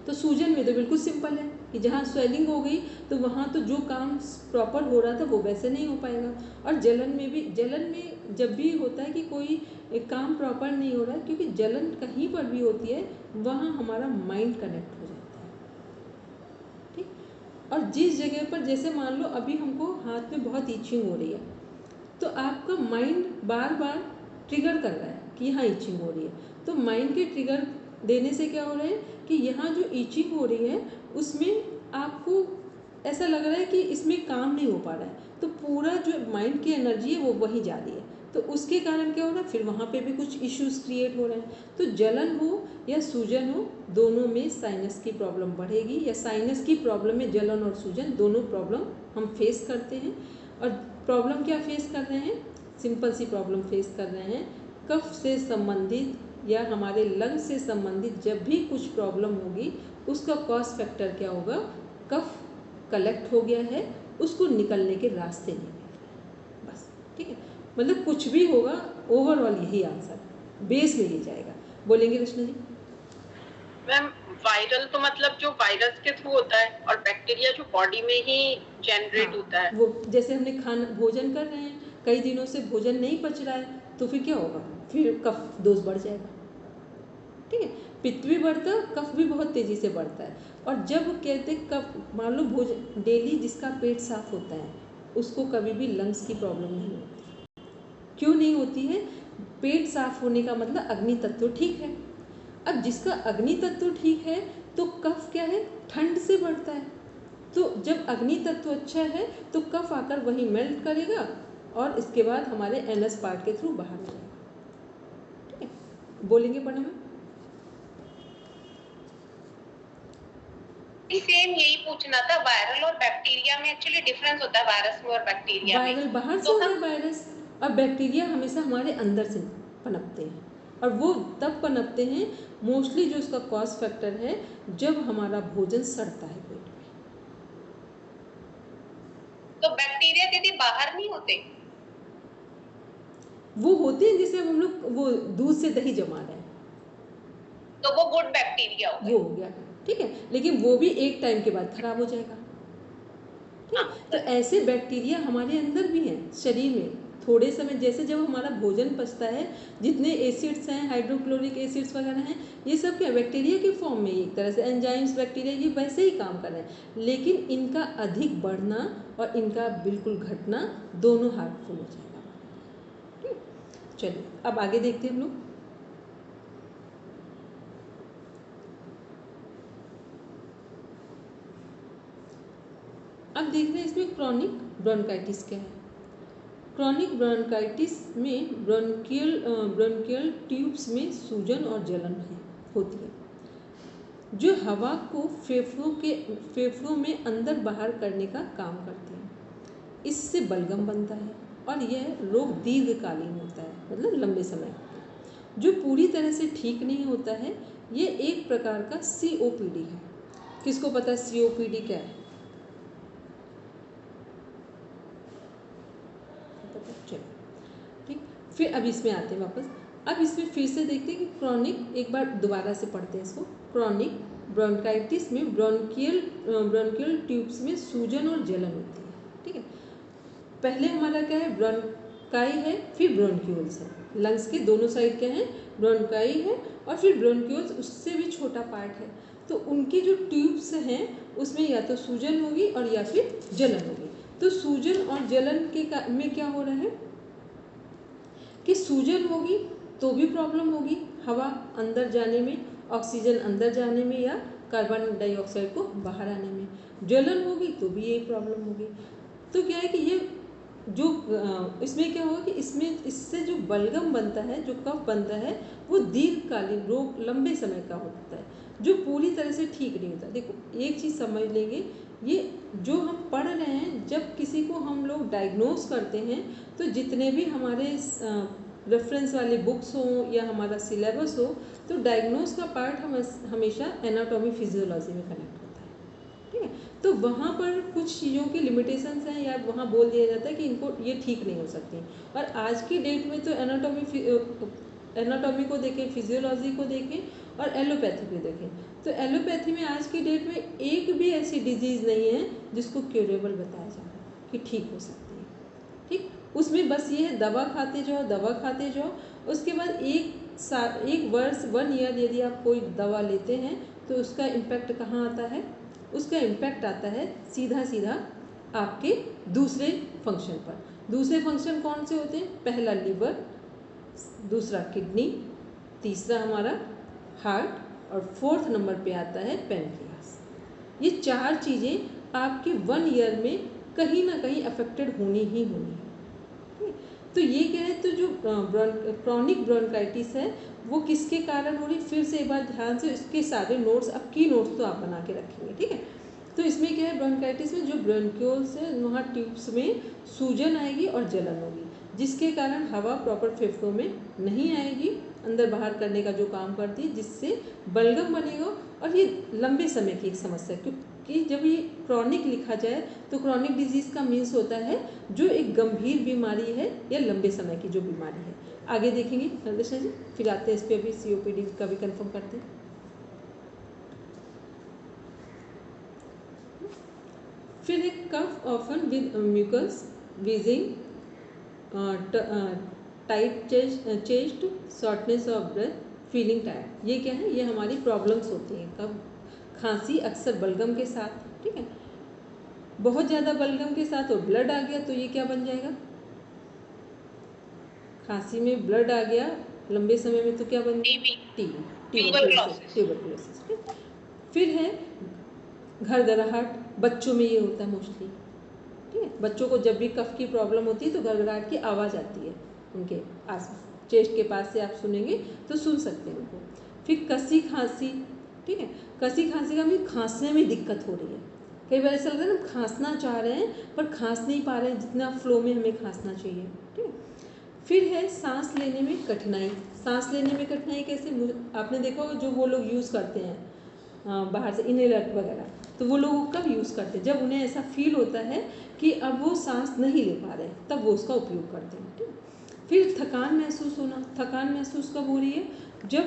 तो सूजन में तो बिल्कुल सिंपल है कि जहाँ स्वेलिंग हो गई तो वहाँ तो जो काम प्रॉपर हो रहा था वो वैसे नहीं हो पाएगा। और जलन में जब भी होता है कि कोई काम प्रॉपर नहीं हो रहा है, क्योंकि जलन कहीं पर भी होती है वहाँ हमारा माइंड कनेक्ट हो जाता है। ठीक, और जिस जगह पर, जैसे मान लो अभी हमको हाथ में बहुत ईचिंग हो रही है, तो आपका माइंड बार बार ट्रिगर कर रहा है कि यहाँ ईचिंग हो रही है, तो माइंड के ट्रिगर देने से क्या हो रहा है कि यहाँ जो ईचिंग हो रही है उसमें आपको ऐसा लग रहा है कि इसमें काम नहीं हो पा रहा है, तो पूरा जो माइंड की एनर्जी है वो वहीं जा रही है, तो उसके कारण क्या हो रहा है, फिर वहाँ पे भी कुछ इश्यूज क्रिएट हो रहे हैं। तो जलन हो या सूजन हो, दोनों में साइनस की प्रॉब्लम बढ़ेगी, या साइनस की प्रॉब्लम में जलन और सूजन दोनों प्रॉब्लम हम फेस करते हैं। और प्रॉब्लम क्या फेस कर रहे हैं, सिंपल सी प्रॉब्लम फेस कर रहे हैं, कफ से संबंधित या हमारे लंग से संबंधित जब भी कुछ प्रॉब्लम होगी उसका कॉज फैक्टर क्या होगा, कफ कलेक्ट हो गया है, उसको निकलने के रास्ते नहीं मिल रहे, बस। ठीक है, मतलब कुछ भी होगा, ओवरऑल यही आंसर बेस में ये जाएगा। बोलेंगे कृष्णा जी? मैम, वायरल तो मतलब जो वायरस के थ्रू होता है, और बैक्टीरिया जो बॉडी में ही जनरेट होता है। वो जैसे हमने भोजन कर रहे हैं, कई दिनों से भोजन नहीं पच रहा है, तो फिर क्या होगा, फिर कफ दोष बढ़ जाएगा। ठीक है, पित्त भी बढ़ता है, कफ भी बहुत तेज़ी से बढ़ता है। और जब कहते कफ, मान लो भोजन डेली जिसका पेट साफ होता है उसको कभी भी लंग्स की प्रॉब्लम नहीं होती। क्यों नहीं होती है? पेट साफ होने का मतलब अग्नि तत्व ठीक है। अब जिसका अग्नि तत्व ठीक है तो कफ क्या है? ठंड से बढ़ता है। तो जब अग्नि तत्व अच्छा है तो कफ आकर वहीं मेल्ट करेगा और इसके बाद हमारे एनस पार्ट के थ्रू बाहर जाएगा। ठीक है, बोलेंगे पढ़ा में? सेम यही पूछना था, वायरल और बैक्टीरिया में एक्चुअली डिफरेंस होता है वायरस में और बैक्टीरिया में। वायरल बाहर से तो होता है हम वायरस, और बैक्टीरिया हमेशा हमारे अंदर से पनपते हैं, और वो तब पनपते हैं मोस्टली जो उसका कॉज फैक्टर है जब हमारा भोजन सड़ता है पेट में। तो बैक्टीरिया दीदी बाहर नहीं होते? वो होते हैं जैसे हम लोग वो दूध से दही जमा रहे हैं, तो वो गुड बैक्टीरिया हो गए। वो हो गया, ठीक है, लेकिन वो भी एक टाइम के बाद खराब हो जाएगा। ठीक है, तो ऐसे बैक्टीरिया हमारे अंदर भी हैं शरीर में। थोड़े समय जैसे जब हमारा भोजन पचता है, जितने एसिड्स हैं, हाइड्रोक्लोरिक एसिड्स वगैरह हैं, ये सब क्या बैक्टीरिया के फॉर्म में, एक तरह से एंजाइम्स बैक्टीरिया ये वैसे ही काम कर रहे हैं, लेकिन इनका अधिक बढ़ना और इनका बिल्कुल घटना दोनों हार्मफुल हो जाएगा। ठीक है, चलिए अब आगे देखते हैं हम लोग। अब देख रहे हैं इसमें क्रॉनिक ब्रोंकाइटिस क्या है। क्रॉनिक ब्रोंकाइटिस में ब्रोंकियल ट्यूब्स में सूजन और जलन होती है, जो हवा को फेफड़ों में अंदर बाहर करने का काम करती है। इससे बलगम बनता है और यह रोग दीर्घकालीन होता है, मतलब लंबे समय का, जो पूरी तरह से ठीक नहीं होता है। ये एक प्रकार का COPD है। किसको पता है COPD क्या है? चलो ठीक, फिर अब इसमें आते हैं वापस। अब इसमें फिर से देखते हैं कि क्रॉनिक, एक बार दोबारा से पढ़ते हैं इसको। क्रॉनिक ब्रोंकाइटिस में ब्रोंकियल ट्यूब्स में सूजन और जलन होती है। ठीक है, पहले हमारा क्या है? ब्रोंकाई है, फिर ब्रोंक्यूल्स है। लंग्स के दोनों साइड क्या है? ब्रोंकाई है और फिर ब्रोंक्यूल्स उससे भी छोटा पार्ट है। तो उनकी जो ट्यूब्स हैं उसमें या तो सूजन होगी और या फिर जलन होगी। तो सूजन और जलन में क्या हो रहा है कि सूजन होगी तो भी प्रॉब्लम होगी हवा अंदर जाने में, ऑक्सीजन अंदर जाने में या कार्बन डाइऑक्साइड को बाहर आने में। जलन होगी तो भी यही प्रॉब्लम होगी। तो क्या है कि ये जो इसमें क्या होगा कि इससे जो बलगम बनता है, जो कफ बनता है, वो दीर्घकालीन रोग लंबे समय का होता है, जो पूरी तरह से ठीक नहीं होता। देखो एक चीज़ समझ लेंगे, ये जो हम पढ़ रहे हैं, जब किसी को हम लोग डायग्नोस करते हैं तो जितने भी हमारे रेफरेंस वाली बुक्स हों या हमारा सिलेबस हो, तो डायग्नोस का पार्ट हमेशा एनाटॉमी फिजियोलॉजी में कनेक्ट होता है। ठीक है, तो वहाँ पर कुछ चीज़ों की लिमिटेशंस हैं या वहाँ बोल दिया जाता है कि इनको ये ठीक नहीं हो सकती। और आज की डेट में तो एनाटॉमी को देखें, फिजियोलॉजी को देखें और एलोपैथी को देखें, तो एलोपैथी में आज की डेट में एक भी ऐसी डिजीज़ नहीं है जिसको क्यूरेबल बताया जा रहा है कि ठीक हो सकती है। ठीक, उसमें बस ये है दवा खाते जाओ। उसके बाद एक वर्ष 1 ईयर यदि आप कोई दवा लेते हैं तो उसका इम्पैक्ट कहाँ आता है? उसका इम्पैक्ट आता है सीधा आपके दूसरे फंक्शन पर। दूसरे फंक्शन कौन से होते हैं? पहला लिवर, दूसरा किडनी, तीसरा हमारा हार्ट और 4th नंबर पे आता है पेनक्रियास। ये 4 चीज़ें आपके 1 ईयर में कहीं ना कहीं अफेक्टेड होनी ही होनी है। तो ये क्या है? तो जो क्रॉनिक ब्रोंकाइटिस है वो किसके कारण हो रही? फिर से एक बार ध्यान से इसके सारे नोट्स, अब की नोट्स तो आप बना के रखेंगे। ठीक है, तो इसमें क्या है? ब्रोंकाइटिस में जो ब्रोंक्यूल्स है वहाँ ट्यूब्स में सूजन आएगी और जलन होगी, जिसके कारण हवा प्रॉपर फेफड़ों में नहीं आएगी, अंदर बाहर करने का जो काम करती है, जिससे बलगम बनेगा। और ये लंबे समय की एक समस्या है, क्योंकि जब ये क्रॉनिक लिखा जाए तो क्रॉनिक डिजीज़ का मीन्स होता है जो एक गंभीर बीमारी है या लंबे समय की जो बीमारी है। आगे देखेंगे नंदेशा जी, फिर आते हैं इस पर, अभी COPD का भी कंफर्म करते हैं। फिर एक cough often with mucus, wheezing, tight chest, shortness of breath, feeling tired. ये क्या है? ये हमारी प्रॉब्लम्स होती हैं। कब खांसी अक्सर बलगम के साथ। ठीक है, बहुत ज़्यादा बलगम के साथ और ब्लड आ गया तो ये क्या बन जाएगा? खांसी में ब्लड आ गया लंबे समय में तो क्या बन गया? TB, tuberculosis. फिर है घरघराहट, बच्चों में ये होता है मोस्टली, ठीक है। बच्चों को जब भी कफ की प्रॉब्लम होती है तो घरघराहट की आवाज़ आती है उनके आस चेस्ट के पास से, आप सुनेंगे तो सुन सकते हैं उनको। फिर कसी खांसी, ठीक है। कसी खांसी का भी खांसने में दिक्कत हो रही है, कई बार ऐसा लगता है ना खांसना चाह रहे हैं पर खांस नहीं पा रहे हैं जितना फ्लो में हमें खांसना चाहिए, ठीक है। फिर है सांस लेने में कठिनाई। सांस लेने में कठिनाई कैसे? आपने देखा होगा जो वो लोग यूज़ करते हैं बाहर से इनहेलर वगैरह, तो वो लोग कब यूज़ करते हैं? जब उन्हें ऐसा फील होता है कि अब वो सांस नहीं ले पा रहे हैं, तब वो उसका उपयोग करते हैं, ठीक है। फिर थकान महसूस होना। थकान महसूस कब हो रही है? जब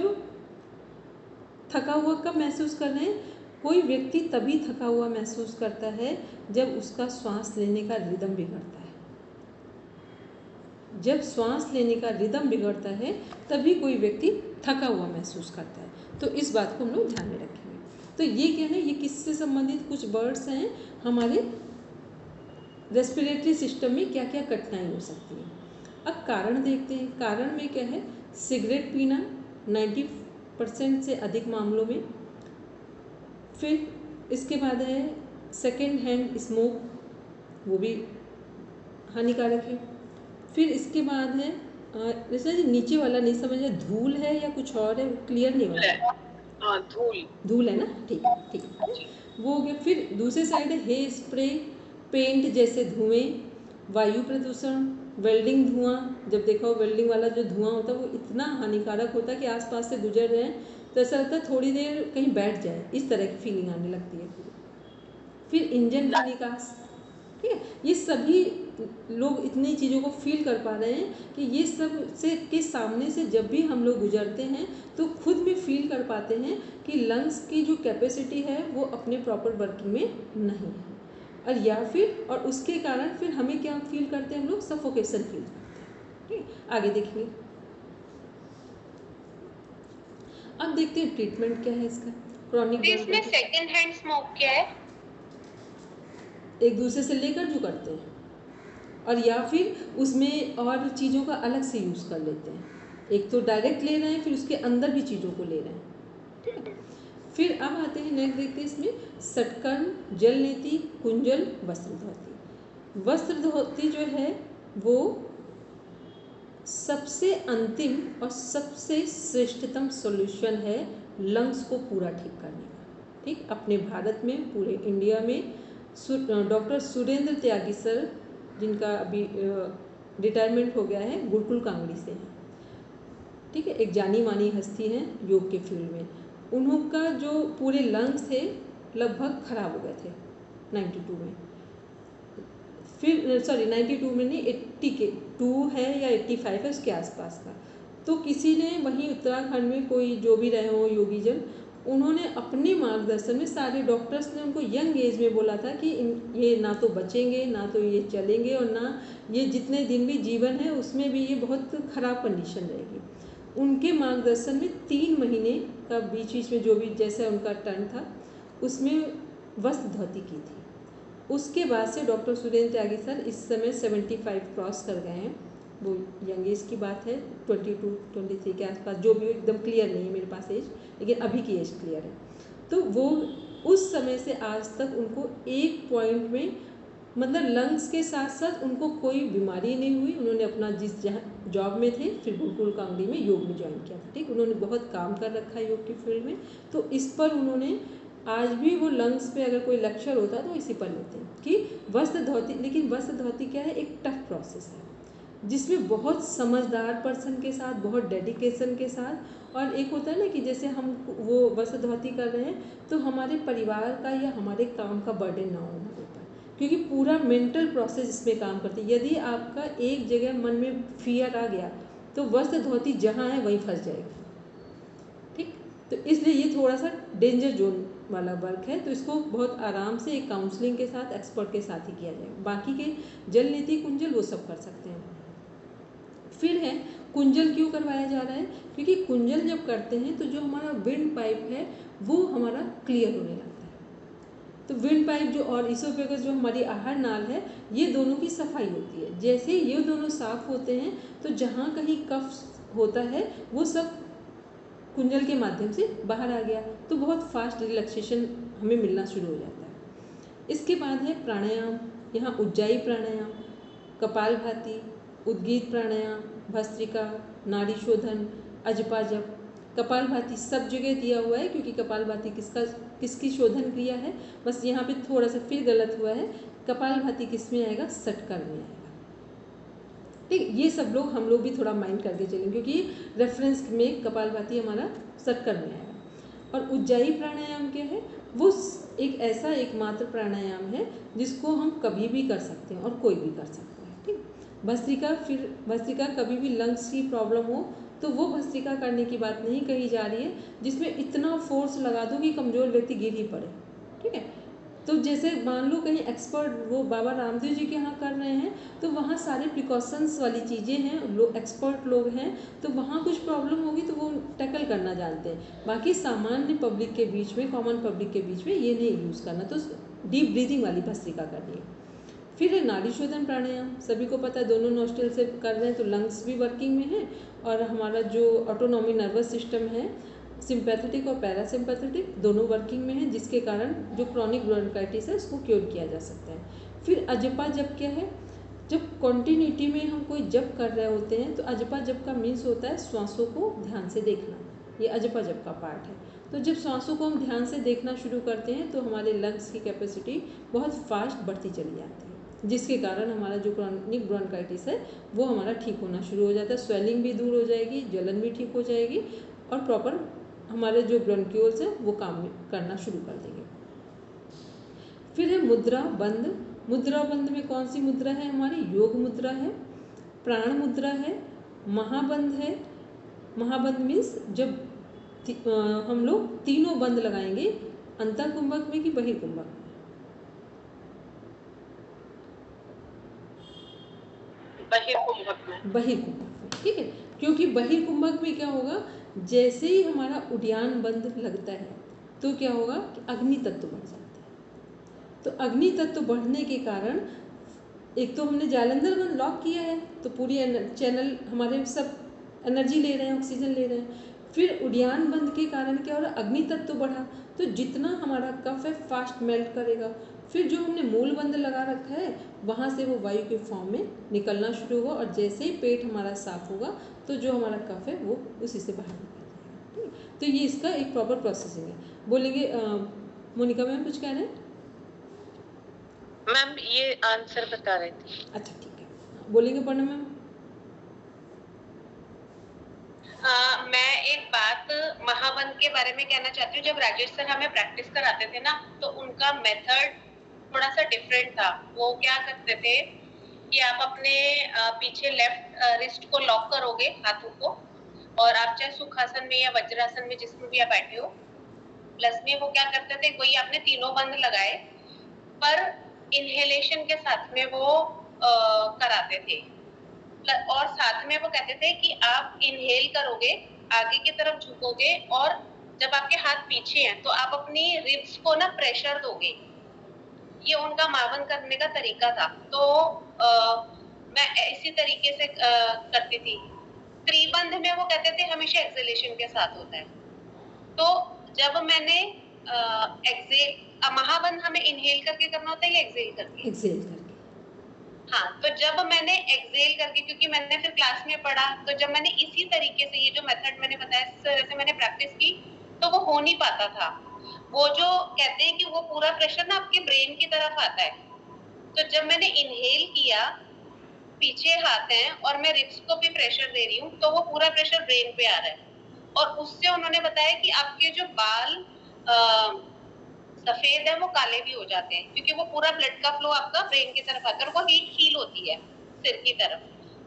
थका हुआ कब महसूस कर रहे हैं? कोई व्यक्ति तभी थका हुआ महसूस करता है जब उसका श्वास लेने का रिदम बिगड़ता है। जब श्वास लेने का रिदम बिगड़ता है तभी कोई व्यक्ति थका हुआ महसूस करता है। तो इस बात को हम लोग ध्यान में रखेंगे। तो ये क्या है, ये किससे संबंधित कुछ वर्ड्स हैं, हमारे रेस्पिरेटरी सिस्टम में क्या क्या कठिनाई हो सकती है। अब कारण देखते हैं। कारण में क्या है? सिगरेट पीना 90% से अधिक मामलों में। फिर इसके बाद है सेकेंड हैंड स्मोक, वो भी हानिकारक है। फिर इसके बाद है जैसे नीचे वाला नहीं समझ धूल है या कुछ और है, क्लियर नहीं हो रहा। धूल है ना, ठीक है, ठीक है, वो हो गया। फिर दूसरे साइड है हेयर स्प्रे, पेंट जैसे धुएं, वायु प्रदूषण, वेल्डिंग धुआं। जब देखा हो वेल्डिंग वाला जो धुआं होता है वो इतना हानिकारक होता है कि आसपास से गुजर रहे हैं तो ऐसा लगता है थोड़ी देर कहीं बैठ जाए, इस तरह की फीलिंग आने लगती है। फिर इंजन का निकास, ठीक है। ये सभी लोग इतनी चीज़ों को फील कर पा रहे हैं कि ये सब से के सामने से जब भी हम लोग गुजरते हैं तो खुद में फील कर पाते हैं कि लंग्स की जो कैपेसिटी है वो अपने प्रॉपर वर्किंग में नहीं है, और या फिर और उसके कारण फिर हमें क्या फील करते हैं हम लोग? सफोकेशन फील करते हैं, ठीक है। आगे देखिए, अब देखते हैं ट्रीटमेंट क्या है इसका। क्रॉनिक इसमें सेकंड हैंड स्मोक क्या है? एक दूसरे से लेकर जो करते हैं, और या फिर उसमें और चीज़ों का अलग से यूज़ कर लेते हैं। एक तो डायरेक्ट ले रहे हैं, फिर उसके अंदर भी चीज़ों को ले रहे हैं, ठीक है। फिर अब आते हैं नेक्स्ट, देखते हैं इसमें षटकर्म, जल नीति, कुंजल, वस्त्र धोती। वस्त्र धोती जो है वो सबसे अंतिम और सबसे श्रेष्ठतम सॉल्यूशन है लंग्स को पूरा ठीक करने का, ठीक। अपने भारत में, पूरे इंडिया में डॉक्टर सुरेंद्र त्यागी सर, जिनका अभी रिटायरमेंट हो गया है, गुरुकुल कांगड़ी से हैं, ठीक है। एक जानी मानी हस्ती हैं योग के फील्ड में। उनका जो पूरे लंग्स थे लगभग ख़राब हो गए थे 92 में। फिर 92 में नहीं, 82 है या 85 है, उसके आसपास का। तो किसी ने वहीं उत्तराखंड में कोई जो भी रहे हों योगीजन, उन्होंने अपने मार्गदर्शन में, सारे डॉक्टर्स ने उनको यंग एज में बोला था कि ये ना तो बचेंगे, ना तो ये चलेंगे, और ना ये जितने दिन भी जीवन है उसमें भी ये बहुत ख़राब कंडीशन रहेगी। उनके मार्गदर्शन में 3 महीने का बीच बीच में जो भी जैसा उनका टर्न था उसमें वस्त्र धोती की थी। उसके बाद से डॉक्टर सुरेंद्र त्यागी सर इस समय 75 क्रॉस कर गए हैं। वो यंग एज की बात है, 22-23 के आसपास, जो भी एकदम क्लियर नहीं है मेरे पास एज, लेकिन अभी की एज क्लियर है। तो वो उस समय से आज तक उनको एक पॉइंट में, मतलब लंग्स के साथ साथ उनको कोई बीमारी नहीं हुई। उन्होंने अपना जिस जहाँ जॉब में थे फिर गुरुकुल कांगड़ी में योग में ज्वाइन किया था, ठीक। उन्होंने बहुत काम कर रखा है योग की फील्ड में। तो इस पर उन्होंने आज भी वो लंग्स पे अगर कोई लेक्चर होता है तो इसी पर लेते हैं कि वस्त्र धोती। लेकिन वस्त्र धोती क्या है? एक टफ प्रोसेस है जिसमें बहुत समझदार पर्सन के साथ, बहुत डेडिकेशन के साथ, और एक होता है ना कि जैसे हम वो वस्त्र धोती कर रहे हैं तो हमारे परिवार का या हमारे काम का बर्डन ना हो हमारे ऊपर, क्योंकि पूरा मेंटल प्रोसेस इसमें काम करती है। यदि आपका एक जगह मन में फियर आ गया तो वस्त्र धोती जहाँ है वहीं फंस जाएगी, ठीक। तो इसलिए ये थोड़ा सा डेंजर जोन वाला वर्क है, तो इसको बहुत आराम से एक काउंसलिंग के साथ, एक्सपर्ट के साथ ही किया जाएगा। बाकी के जल नीति, कुंजल, वो सब कर सकते हैं। फिर है कुंजल क्यों करवाया जा रहा है? क्योंकि कुंजल जब करते हैं तो जो हमारा विंड पाइप है वो हमारा क्लियर होने लगता है, तो विंड पाइप जो और इसोफेगस जो हमारी आहार नाल है, ये दोनों की सफाई होती है। जैसे ये दोनों साफ होते हैं तो जहाँ कहीं कफ होता है वो सब कुंडल के माध्यम से बाहर आ गया, तो बहुत फास्ट रिलैक्सेशन हमें मिलना शुरू हो जाता है। इसके बाद है प्राणायाम। यहाँ उज्जाई प्राणायाम, कपालभाति, उद्गीत प्राणायाम, भस्त्रिका, नाड़ी शोधन, अजपा जप। कपालभाति सब जगह दिया हुआ है क्योंकि कपालभाति किसकी शोधन क्रिया है, बस यहाँ पे थोड़ा सा फिर गलत हुआ है। कपालभाति किस में आएगा, षटकर में आएगा। ठीक, ये सब लोग हम लोग भी थोड़ा माइंड करके चलेंगे क्योंकि रेफरेंस में कपालभाति हमारा षटकर में आएगा। और उज्जाई प्राणायाम क्या है, वो एक ऐसा एकमात्र प्राणायाम है जिसको हम कभी भी कर सकते हैं और कोई भी कर सकता है। ठीक, भस्त्रिका कभी भी लंग्स की प्रॉब्लम हो तो वो भस्त्रिका करने की बात नहीं कही जा रही है जिसमें इतना फोर्स लगा दो कि कमज़ोर व्यक्ति गिर ही पड़े। ठीक है, तो जैसे मान लो कहीं एक्सपर्ट वो बाबा रामदेव जी के यहाँ कर रहे हैं तो वहाँ सारे प्रिकॉशंस वाली चीज़ें हैं, लोग एक्सपर्ट लोग हैं, तो वहाँ कुछ प्रॉब्लम होगी तो वो टैकल करना जानते हैं। बाकी सामान्य पब्लिक के बीच में, कॉमन पब्लिक के बीच में ये नहीं यूज़ करना, तो डीप ब्रीदिंग वाली भस्त्रिका करनी है। फिर है नाड़ी शोधन प्राणायाम, सभी को पता है दोनों नोस्ट्रल से कर रहे हैं तो लंग्स भी वर्किंग में है और हमारा जो ऑटोनॉमी नर्वस सिस्टम है, सिंपैथेटिक और पैरासिम्पैथेटिक दोनों वर्किंग में है, जिसके कारण जो क्रॉनिक ब्रोंकाइटिस है उसको क्योर किया जा सकता है। फिर अजपा जप क्या है, जब कॉन्टिन्यूटी में हम कोई जप कर रहे होते हैं तो अजपा जप का मीन्स होता है श्वासों को ध्यान से देखना, ये अजपा जप का पार्ट है। तो जब श्वासों को हम ध्यान से देखना शुरू करते हैं तो हमारे लंग्स की कैपेसिटी बहुत फास्ट बढ़ती चली जाती है, जिसके कारण हमारा जो क्रॉनिक ब्रोंकाइटिस है वो हमारा ठीक होना शुरू हो जाता है। स्वेलिंग भी दूर हो जाएगी, जलन भी ठीक हो जाएगी और प्रॉपर हमारे जो ब्रोंक्यूल्स हैं वो काम करना शुरू कर देंगे। फिर है मुद्रा बंद। मुद्रा बंद में कौन सी मुद्रा है हमारी, योग मुद्रा है, प्राण मुद्रा है, महाबंध है। महाबंध मीन्स जब हम लोग तीनों बंद लगाएंगे, अंतःकुंभक में कि बहिर्कुंभक में, बहिर्कुंभक में। बहिर्कुंभक में। ठीक है, क्योंकि बहिर्कुंभक में क्या होगा, जैसे ही हमारा उद्यान बंद लगता है तो क्या होगा कि अग्नि तत्व बढ़ जाता है। तो अग्नि तत्व बढ़ने के कारण एक तो हमने जालंधर बंद लॉक किया है तो पूरी चैनल हमारे सब एनर्जी ले रहे हैं, ऑक्सीजन ले रहे हैं। फिर उद्यान बंद के कारण क्या हो रहा है, अग्नि तत्व बढ़ा तो जितना हमारा कफ है फास्ट मेल्ट करेगा। फिर जो हमने मूल बंद लगा रखा है वहाँ से वो वायु के फॉर्म में निकलना शुरू होगा और जैसे ही पेट हमारा साफ होगा तो जो हमारा कफ है वो उसी से बाहर निकल जाएगा। ठीक, तो ये इसका एक प्रॉपर प्रोसेसिंग है। बोलेंगे मोनिका मैम कुछ कह रहे हैं? मैम ये आंसर बता रहे थे। अच्छा ठीक है, बोलेंगे पढ़ना मैम? मैं एक बात महाबंध के बारे में कहना चाहती हूँ। जब राजेश सर हमें प्रैक्टिस कराते थे ना तो उनका मेथड थोड़ा सा डिफरेंट था। वो क्या करते थे कि आप अपने पीछे लेफ्ट रिस्ट को लॉक करोगे, हाथों को, और आप चाहे सुखासन में या वज्रासन में जिसमें भी आप बैठे हो, प्लस में वो क्या करते थे, वही आपने तीनों बंद लगाए पर इनहेलेशन के साथ में वो कराते थे। और साथ में वो कहते थे कि आप इनहेल करोगे, आगे की तरफ झुकोगे और जब आपके हाथ पीछे हैं तो आप अपनी रिब्स को ना प्रेशर दोगे। ये उनका मावन करने का तरीका था। तो मैं इसी तरीके से करती थी। त्रिबंध में वो कहते थे हमेशा एक्सेलेशन के साथ होता है। तो जब मैंने महाबंध हमें इनहेल करके करना होता है या एक्सेल करके? एक्सेल करके। हाँ, तो जब मैंने एक्सेल करके, क्योंकि मैंने फिर क्लास में पढ़ा, तो जब मैंने इसी तरीके से ये जो मेथड मैंने बताया इस तरह से मैंने प्रैक्टिस की तो वो हो नहीं पाता था। वो जो कहते हैं कि वो पूरा प्रेशर ना आपके ब्रेन की तरफ आता है। तो जब मैंने इनहेल किया, पीछे हाथ हैं और मैं रिब्स को भी प्रेशर दे रही हूँ तो वो पूरा प्रेशर ब्रेन पे आ रहा है। और उससे उन्होंने बताया कि आपके जो बाल सफेद है वो काले भी हो जाते हैं क्योंकि वो पूरा ब्लड का फ्लो आपका ब्रेन की तरफ आता है और वो हीट फील होती है सिर की तरफ।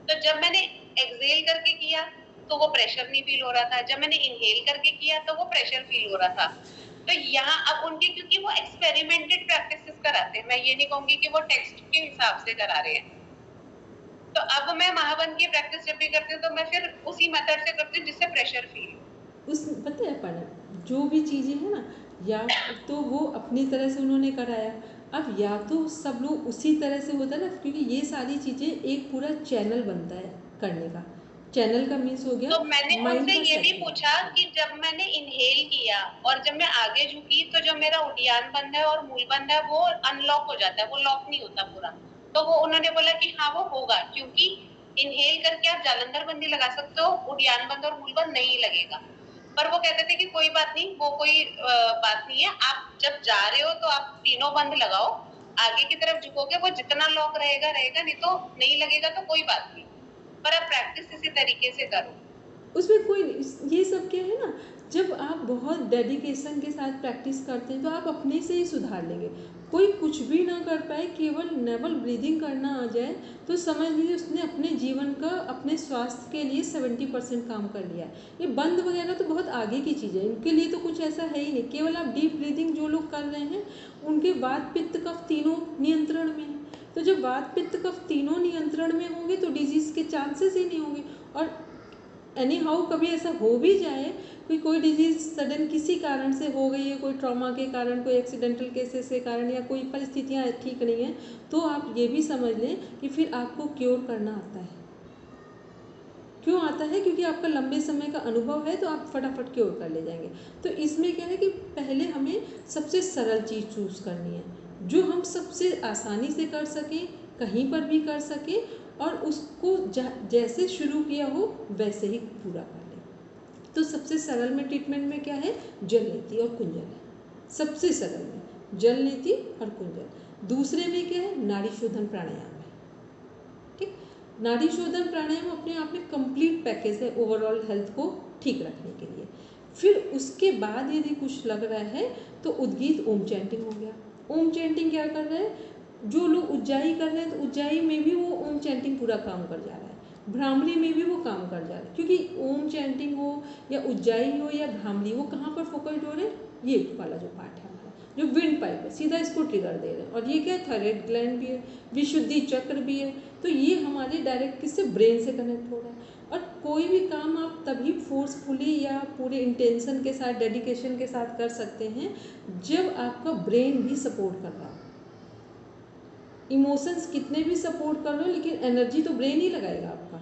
तो जब मैंने एक्सेल करके किया तो वो प्रेशर नहीं फील हो रहा था, जब मैंने इनहेल करके किया तो वो प्रेशर फील हो रहा था। तो यहाँ अब उनके, क्योंकि वो एक्सपेरिमेंटेड प्रैक्टिसेस कराते हैं, मैं ये नहीं कहूंगी कि वो टेक्स्ट के हिसाब से करा रहे हैं। तो अब मैं महाबंध की प्रैक्टिस जब भी करती हूँ तो मैं फिर उसी मेथड से करती हूँ जिससे प्रेशर फील। उस पता है पढ़ना, जो भी चीज़ें हैं ना या तो वो अपनी तरह से उन्होंने कराया। अब या तो सब लोग उसी तरह से होता है ना, क्योंकि ये सारी चीज़ें एक पूरा चैनल बनता है करने का। चैनल का मीन्स हो गया तो मैंने माइंड उनसे का ये भी सेटिंग। पूछा कि जब मैंने इनहेल किया और जब मैं आगे झुकी तो जो मेरा उद्यान बंद है और मूल बंद है वो अनलॉक हो जाता है, वो लॉक नहीं होता पूरा। तो वो उन्होंने बोला कि हाँ वो होगा, क्योंकि इनहेल करके आप जालंधर बंदी लगा सकते हो, उद्यान बंद और मूल बंद नहीं लगेगा। पर वो कहते थे कि कोई बात नहीं, वो कोई बात नहीं है, आप जब जा रहे हो तो आप तीनों बंद लगाओ, आगे की तरफ झुकोगे वो जितना लॉक रहेगा रहेगा, नहीं तो नहीं लगेगा तो कोई बात नहीं, पर आप प्रैक्टिस इसी तरीके से करो। उसमें कोई ये सब क्या है ना, जब आप बहुत डेडिकेशन के साथ प्रैक्टिस करते हैं तो आप अपने से ही सुधार लेंगे। कोई कुछ भी ना कर पाए, केवल नेवल ब्रीदिंग करना आ जाए तो समझ लीजिए उसने अपने जीवन का, अपने स्वास्थ्य के लिए 70% काम कर लिया है। ये बंद वगैरह तो बहुत आगे की चीज़ है, इनके लिए तो कुछ ऐसा है ही नहीं। केवल आप डीप ब्रीदिंग जो लोग कर रहे हैं उनके वात पित्त कफ तीनों नियंत्रण में है। तो जब वात पित्त कफ तीनों नियंत्रण में होंगे तो डिजीज़ के चांसेस ही नहीं होंगे। और एनी हाउ कभी ऐसा हो भी जाए कि कोई डिजीज़ सडन किसी कारण से हो गई है, कोई ट्रॉमा के कारण, कोई एक्सीडेंटल केसेस के कारण, या कोई परिस्थितियाँ ठीक नहीं हैं, तो आप ये भी समझ लें कि फिर आपको क्योर करना आता है। क्यों आता है? क्योंकि आपका लंबे समय का अनुभव है तो आप फटाफट क्योर कर ले जाएंगे। तो इसमें क्या है कि पहले हमें सबसे सरल चीज़ चूज़ करनी है, जो हम सबसे आसानी से कर सकें, कहीं पर भी कर सकें, और उसको जैसे शुरू किया हो वैसे ही पूरा कर लें। तो सबसे सरल में ट्रीटमेंट में क्या है? जल नीति और कुंजल है। सबसे सरल में जल नीति और कुंजल। दूसरे में क्या है? नाड़ी शोधन प्राणायाम है। ठीक, नाड़ी शोधन प्राणायाम अपने आप में कंप्लीट पैकेज है ओवरऑल हेल्थ को ठीक रखने के लिए। फिर उसके बाद यदि कुछ लग रहा है तो उद्गीत ओम चैंटिंग हो गया। ओम चैंटिंग क्या कर रहे हैं? जो लोग उज्जाई कर रहे हैं तो उज्जाई में भी वो ओम चैंटिंग पूरा काम कर जा रहा है, भ्रामरी में भी वो काम कर जा रहा है। क्योंकि ओम चैंटिंग हो या उज्जाई हो या भ्रामरी, वो कहाँ पर फोकस्ड हो रहे हैं? ये वाला जो पार्ट है हमारा, जो विंड पाइप है, सीधा इसको ट्रिगर दे रहे हैं। और ये क्या है? थायराइड ग्लैंड भी है, विशुद्धि चक्र भी है। तो ये हमारे डायरेक्ट किससे? ब्रेन से कनेक्ट हो रहा है। और कोई भी काम आप तभी फोर्सफुली या पूरे इंटेंशन के साथ, डेडिकेशन के साथ कर सकते हैं जब आपका ब्रेन भी सपोर्ट कर रहा हो। इमोशंस कितने भी सपोर्ट कर लो, लेकिन एनर्जी तो ब्रेन ही लगाएगा आपका।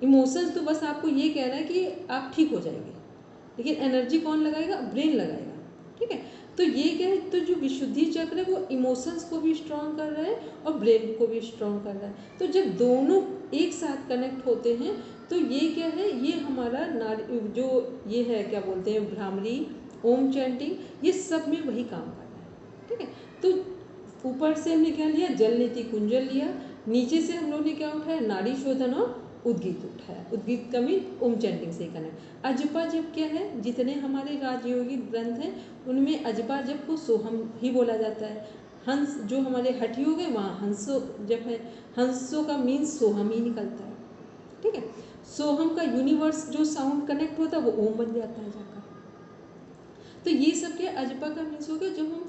इमोशंस तो बस आपको ये कह रहा है कि आप ठीक हो जाएंगे, लेकिन एनर्जी कौन लगाएगा? ब्रेन लगाएगा। ठीक है, तो ये क्या है? तो जो विशुद्धि चक्र है वो इमोशंस को भी स्ट्रॉन्ग कर रहा है और ब्रेन को भी स्ट्रॉन्ग कर रहा है। तो जब दोनों एक साथ कनेक्ट होते हैं तो ये क्या है? ये हमारा जो ये है, क्या बोलते हैं, भ्रामरी, ओम चैंटिंग, ये सब में वही काम कर रहा है। ठीक है, तो ऊपर से हमने क्या लिया? जल नीति कुंजल लिया। नीचे से हम लोग ने क्या उठाया? नाड़ी शोधन और उद्गीत उठाया। उद्गीत का मीन ओम चैंटिंग से कनेक्ट। अजपा जप क्या है? जितने हमारे राजयोगी ग्रंथ हैं उनमें अजपा जप को सोहम ही बोला जाता है। हंस जो हमारे हठयोग है वहाँ हंसो जप है। हंसों का मीन सोहम ही निकलता है। ठीक है, सोहम का यूनिवर्स जो साउंड कनेक्ट होता है वो ओम बन जाता है जाकर। तो ये सब क्या? अजपा का मीन्स हो गया जब हम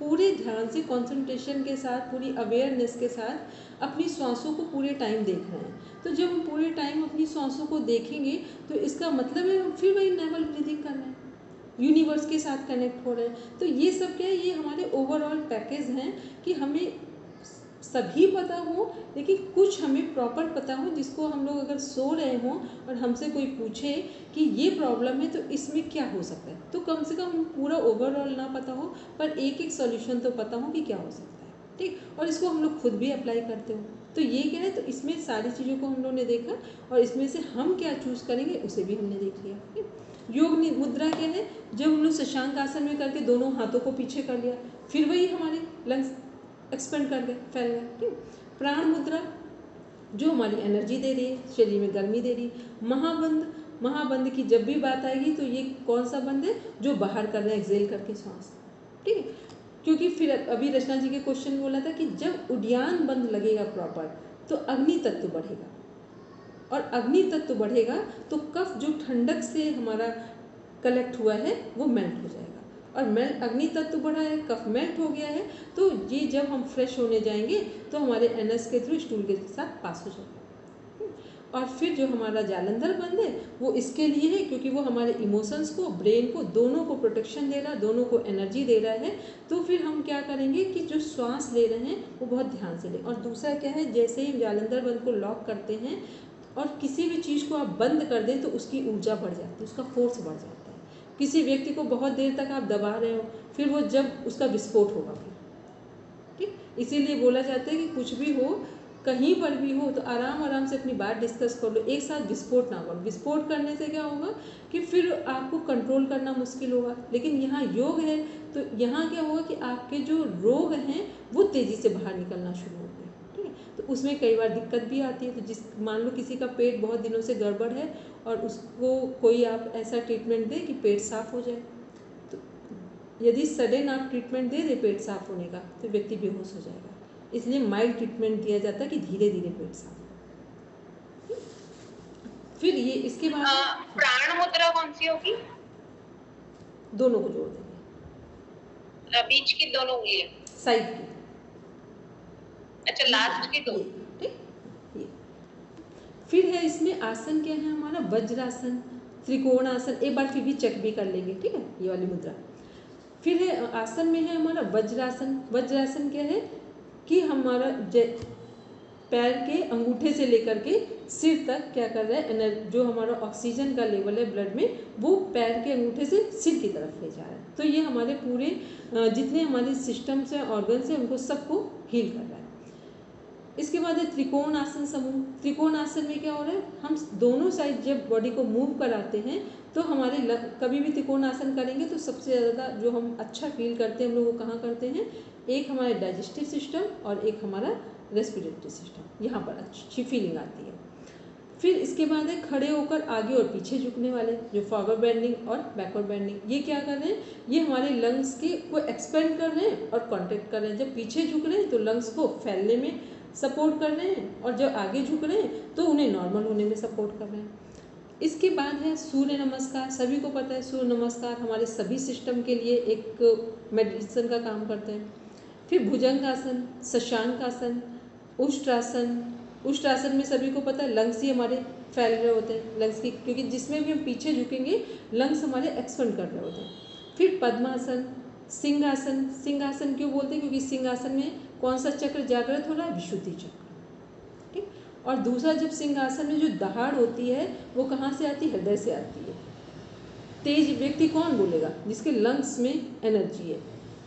पूरे ध्यान से, कंसंट्रेशन के साथ, पूरी अवेयरनेस के साथ अपनी सांसों को पूरे टाइम देख रहे हैं। तो जब हम पूरे टाइम अपनी सांसों को देखेंगे तो इसका मतलब है हम फिर वही नेवल ब्रीदिंग कर रहे हैं, यूनिवर्स के साथ कनेक्ट हो रहे हैं। तो ये सब क्या है? ये हमारे ओवरऑल पैकेज हैं कि हमें सभी पता हो, लेकिन कुछ हमें प्रॉपर पता हो, जिसको हम लोग अगर सो रहे हों और हमसे कोई पूछे कि ये प्रॉब्लम है तो इसमें क्या हो सकता है, तो कम से कम हम पूरा ओवरऑल ना पता हो पर एक एक सॉल्यूशन तो पता हो कि क्या हो सकता है। ठीक, और इसको हम लोग खुद भी अप्लाई करते हो। तो ये क्या है? तो इसमें सारी चीज़ों को हम लोग ने देखा और इसमें से हम क्या चूज़ करेंगे उसे भी हमने देख लिया। ठीक, योग मुद्रा क्या है? जब हम लोग शशांक आसन में करके दोनों हाथों को पीछे कर लिया, फिर वही हमारे लंग्स एक्सपेंड कर गए, फैल गए। ठीक, प्राण मुद्रा जो हमारी एनर्जी दे रही है, शरीर में गर्मी दे रही है। महाबंद, महाबंद की जब भी बात आएगी तो ये कौन सा बंद है? जो बाहर कर रहे हैं एक्सेल करके सांस। ठीक है, क्योंकि फिर अभी रचना जी के क्वेश्चन बोला था कि जब उद्यान बंद लगेगा प्रॉपर तो अग्नि तत्व बढ़ेगा, और अग्नि तत्व बढ़ेगा तो कफ जो ठंडक से हमारा कलेक्ट हुआ है वो मेल्ट हो जाएगा, और मेल्ट, अग्नि तत्व बढ़ा है, कफ मेल्ट हो गया है, तो ये जब हम फ्रेश होने जाएंगे तो हमारे एनएस के थ्रू स्टूल के साथ पास हो जाएगा। और फिर जो हमारा जालंधर बंद है वो इसके लिए है क्योंकि वो हमारे इमोशंस को, ब्रेन को, दोनों को प्रोटेक्शन दे रहा है, दोनों को एनर्जी दे रहा है। तो फिर हम क्या करेंगे कि जो श्वास ले रहे हैं वो बहुत ध्यान से लें। और दूसरा क्या है, जैसे ही जालंधर बंद को लॉक करते हैं और किसी भी चीज़ को आप बंद कर दें तो उसकी ऊर्जा बढ़ जाती है, उसका फोर्स बढ़ जाता है। किसी व्यक्ति को बहुत देर तक आप दबा रहे हो, फिर वो जब उसका विस्फोट होगा फिर, ठीक। इसीलिए बोला जाता है कि कुछ भी हो, कहीं पर भी हो, तो आराम से अपनी बात डिस्कस कर लो, एक साथ विस्फोट ना करो। विस्फोट करने से क्या होगा कि फिर आपको कंट्रोल करना मुश्किल होगा। लेकिन यहाँ योग है तो यहाँ क्या होगा कि आपके जो रोग हैं वो तेज़ी से बाहर निकलना शुरू हो गए, ठीक है। तो उसमें कई बार दिक्कत भी आती है। तो जिस मान लो किसी का पेट बहुत दिनों से गड़बड़ है और उसको कोई आप ऐसा ट्रीटमेंट दे कि पेट साफ हो जाए, तो यदि सडन आप ट्रीटमेंट दे दे पेट साफ होने का तो व्यक्ति बेहोश हो जाएगा। इसलिए माइल्ड ट्रीटमेंट दिया जाता है कि धीरे धीरे पेट साफ। फिर ये इसके बाद प्राण मुद्रा कौन सी होगी? दोनों को जोड़ देंगे, बीच की दोनों उंगलियां, साइड की, अच्छा लास्ट की दो, ठीक। ये फिर है इसमें आसन क्या है हमारा, वज्रासन, त्रिकोण आसन। एक बार फिर भी चेक भी कर लेंगे, ठीक है, ये वाली मुद्रा। फिर है आसन में है हमारा वज्रासन। वज्रासन क्या है कि हमारा पैर के अंगूठे से लेकर के सिर तक क्या कर रहा है, जो हमारा ऑक्सीजन का लेवल है ब्लड में वो पैर के अंगूठे से सिर की तरफ ले जा रहा है। तो ये हमारे पूरे जितने हमारे सिस्टम्स हैं, ऑर्गन्स हैं, उनको सबको हील कर रहा है। इसके बाद है त्रिकोण आसन समूह। त्रिकोण आसन में क्या हो रहा है, हम दोनों साइड जब बॉडी को मूव कराते हैं तो हमारे कभी भी त्रिकोण आसन करेंगे तो सबसे ज़्यादा जो हम अच्छा फील करते हैं हम लोग वो कहाँ करते हैं, एक हमारे डाइजेस्टिव सिस्टम और एक हमारा रेस्पिरेटरी सिस्टम, यहाँ पर अच्छी फीलिंग आती है। फिर इसके बाद है खड़े होकर आगे और पीछे झुकने वाले, जो फॉरवर्ड बेंडिंग और बैकवर्ड बेंडिंग। ये क्या कर रहे हैं, ये हमारे लंग्स के को एक्सपेंड कर रहे हैं और कॉन्ट्रैक्ट कर रहे हैं। जब पीछे झुक रहे हैं तो लंग्स को फैलने में सपोर्ट कर रहे हैं और जब आगे झुक रहे हैं तो उन्हें नॉर्मल होने में सपोर्ट कर रहे हैं। इसके बाद है सूर्य नमस्कार। सभी को पता है सूर्य नमस्कार हमारे सभी सिस्टम के लिए एक मेडिसिन का काम करते हैं। फिर भुजंग आसन, शशांक आसन, उष्ट्रासन। उष्ट्रासन में सभी को पता है लंग्स ही हमारे फैल रहे होते हैं, लंग्स की, क्योंकि जिसमें भी हम पीछे झुकेंगे लंग्स हमारे एक्सपेंड कर रहे होते हैं। फिर पद्मासन, सिंहासन। सिंहासन क्यों बोलते हैं, क्योंकि सिंहासन में कौन सा चक्र जागृत हो रहा है, विशुद्धि चक्र, ठीक। और दूसरा जब सिंहासन में जो दहाड़ होती है वो कहाँ से आती है, हृदय से आती है। तेज व्यक्ति कौन बोलेगा, जिसके लंग्स में एनर्जी है,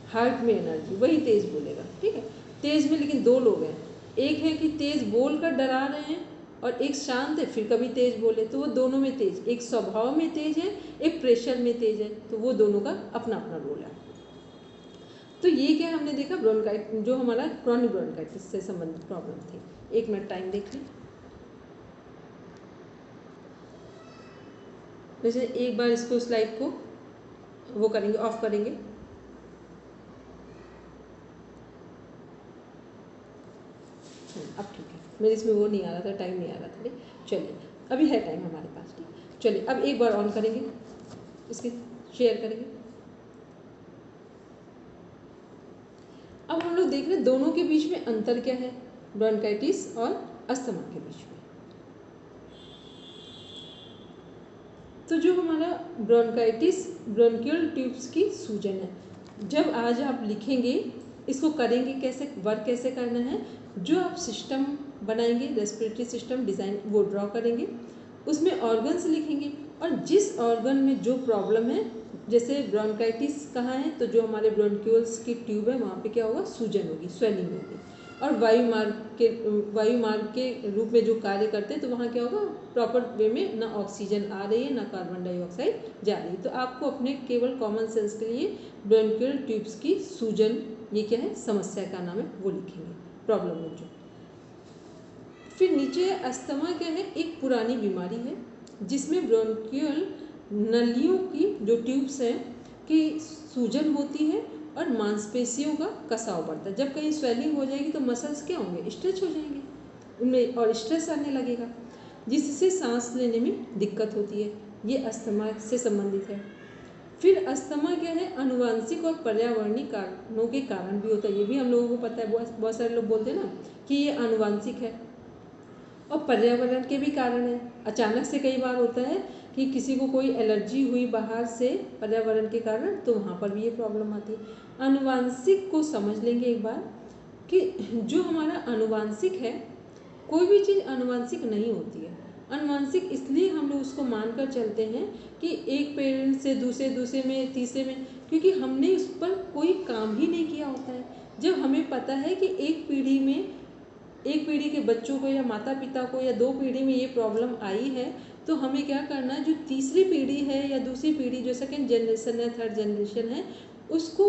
हार्ट में एनर्जी, वही तेज बोलेगा, ठीक है। तेज में लेकिन दो लोग हैं, एक है कि तेज बोलकर डरा रहे हैं और एक शांत है फिर कभी तेज बोले, तो वो दोनों में तेज, एक स्वभाव में तेज है, एक प्रेशर में तेज है, तो वो दोनों का अपना अपना रोल है। तो ये क्या हमने देखा, ब्रोंकाइट जो हमारा क्रॉनिक ब्रोंकाइटिस से संबंधित प्रॉब्लम थी। 1 मिनट टाइम देख लें। वैसे एक बार इसको स्लाइड को वो करेंगे, ऑफ करेंगे। अब ठीक है, मेरे इसमें वो नहीं आ रहा था, टाइम नहीं आ रहा था। चलिए अभी है टाइम हमारे पास, ठीक। चलिए अब एक बार ऑन करेंगे, इसके शेयर करेंगे। अब हम लोग देख रहे हैं दोनों के बीच में अंतर क्या है, ब्रोंकाइटिस और अस्थमा के बीच में। तो जो हमारा ब्रोंकाइटिस ब्रोंकियल ट्यूब्स की सूजन है, जब आज आप लिखेंगे इसको करेंगे कैसे, वर्क कैसे करना है, जो आप सिस्टम बनाएंगे, रेस्पिरेटरी सिस्टम डिज़ाइन वो ड्रॉ करेंगे, उसमें ऑर्गन्स लिखेंगे और जिस ऑर्गन में जो प्रॉब्लम है, जैसे ब्रोंकाइटिस कहाँ है तो जो हमारे ब्रोंक्यूल्स की ट्यूब है वहाँ पे क्या होगा, सूजन होगी, स्वेलिंग होगी। और वायुमार्ग के रूप में जो कार्य करते हैं तो वहाँ क्या होगा, प्रॉपर वे में ना ऑक्सीजन आ रही है ना कार्बन डाइऑक्साइड जा रही है। तो आपको अपने केवल कॉमन सेंस के लिए ब्रोंकियल ट्यूब्स की सूजन, ये क्या है, समस्या का नाम है, वो लिखेंगे, प्रॉब्लम में जो। फिर नीचे अस्थमा क्या है, एक पुरानी बीमारी है जिसमें ब्रोंकियल नलियों की जो ट्यूब्स हैं की सूजन होती है और मांसपेशियों का कसाव बढ़ता है। जब कहीं स्वेलिंग हो जाएगी तो मसल्स क्या होंगे, स्ट्रेच हो जाएंगे उनमें और स्ट्रेस आने लगेगा, जिससे सांस लेने में दिक्कत होती है। ये अस्थमा से संबंधित है। फिर अस्थमा क्या है, आनुवांशिक और पर्यावरणीय कारणों के कारण भी होता है। ये भी हम लोगों को पता है, बहुत सारे लोग बोलते हैं ना कि ये आनुवांशिक है। और पर्यावरण के भी कारण है। अचानक से कई बार होता है कि किसी को कोई एलर्जी हुई बाहर से पर्यावरण के कारण, तो वहाँ पर भी ये प्रॉब्लम आती है। आनुवांशिक को समझ लेंगे एक बार कि जो हमारा आनुवांशिक है, कोई भी चीज़ आनुवांशिक नहीं होती है। आनुवांशिक इसलिए हम लोग उसको मानकर चलते हैं कि एक पेरेंट से दूसरे में तीसरे में, क्योंकि हमने उस पर कोई काम ही नहीं किया होता है। जब हमें पता है कि एक पीढ़ी के बच्चों को या माता पिता को या 2 पीढ़ी में ये प्रॉब्लम आई है, तो हमें क्या करना है, जो तीसरी पीढ़ी है या दूसरी पीढ़ी जो सेकेंड जनरेशन है, थर्ड जनरेशन है, उसको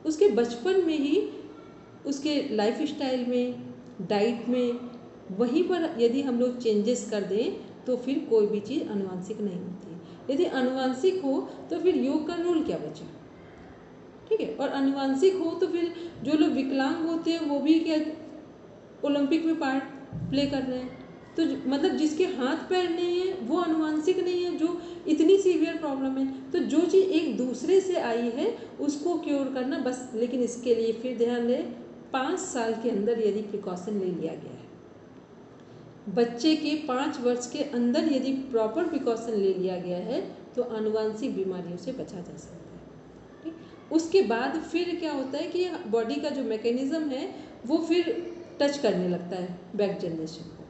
उसके बचपन में ही उसके लाइफ स्टाइल में, डाइट में, वहीं पर यदि हम लोग चेंजेस कर दें तो फिर कोई भी चीज़ आनुवांशिक नहीं होती है। यदि आनुवांशिक हो तो फिर योग का रोल क्या बचा, ठीक है। और आनुवांशिक हो तो फिर जो लोग विकलांग होते हैं वो भी क्या ओलंपिक में पार्ट प्ले कर रहे हैं। तो मतलब जिसके हाथ पैर नहीं है वो आनुवांशिक नहीं है, जो इतनी सीवियर प्रॉब्लम है। तो जो चीज़ एक दूसरे से आई है उसको क्योर करना बस, लेकिन इसके लिए फिर ध्यान दें 5 साल के अंदर यदि प्रिकॉशन ले लिया गया है, बच्चे के 5 वर्ष के अंदर यदि प्रॉपर प्रिकॉशन ले लिया गया है तो आनुवांशिक बीमारियों से बचा जा सकता है, ठीक। उसके बाद फिर क्या होता है कि बॉडी का जो मैकेनिज्म है वो फिर टच करने लगता है बैक जनरेशन को।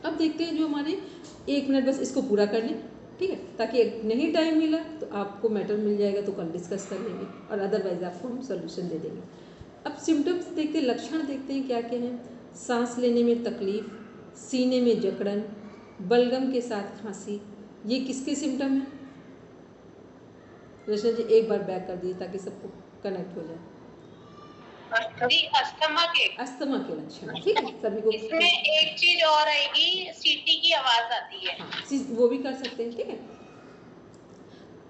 अब देखते हैं जो हमारे 1 मिनट बस इसको पूरा कर लें, ठीक है, ताकि नहीं टाइम मिला तो आपको मैटर मिल जाएगा तो कल डिस्कस कर लेंगे, और अदरवाइज आपको हम सोल्यूशन दे देंगे। अब सिम्टम्स देखते हैं, लक्षण देखते हैं क्या क्या हैं। सांस लेने में तकलीफ, सीने में जकड़न, बलगम के साथ खांसी, ये किसके सिम्टम हैं? रचना जी एक बार बैक कर दिए ताकि सबको कनेक्ट हो जाए। अस्थमा के लक्षण, ठीक है सभी को। इसमें एक चीज और आएगी, सीटी की आवाज आती है। हाँ, वो भी कर सकते हैं, ठीक है।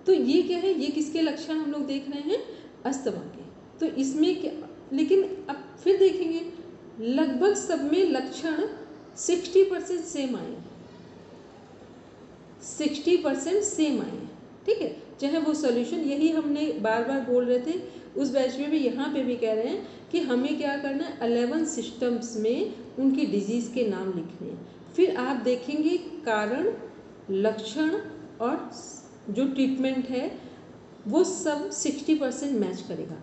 तो ये क्या है, ये किसके लक्षण हम लोग देख रहे हैं? अस्थमा के। तो इसमें क्या, लेकिन अब फिर देखेंगे लगभग सब में लक्षण 60% सेम आए, 60% सेम आए, ठीक है। चाहे वो सॉल्यूशन, यही हमने बार बार बोल रहे थे उस बैच में भी, यहाँ पे भी कह रहे हैं कि हमें क्या करना है, 11 सिस्टम्स में उनकी डिजीज़ के नाम लिखने हैं। फिर आप देखेंगे कारण, लक्षण और जो ट्रीटमेंट है वो सब 60% मैच करेगा,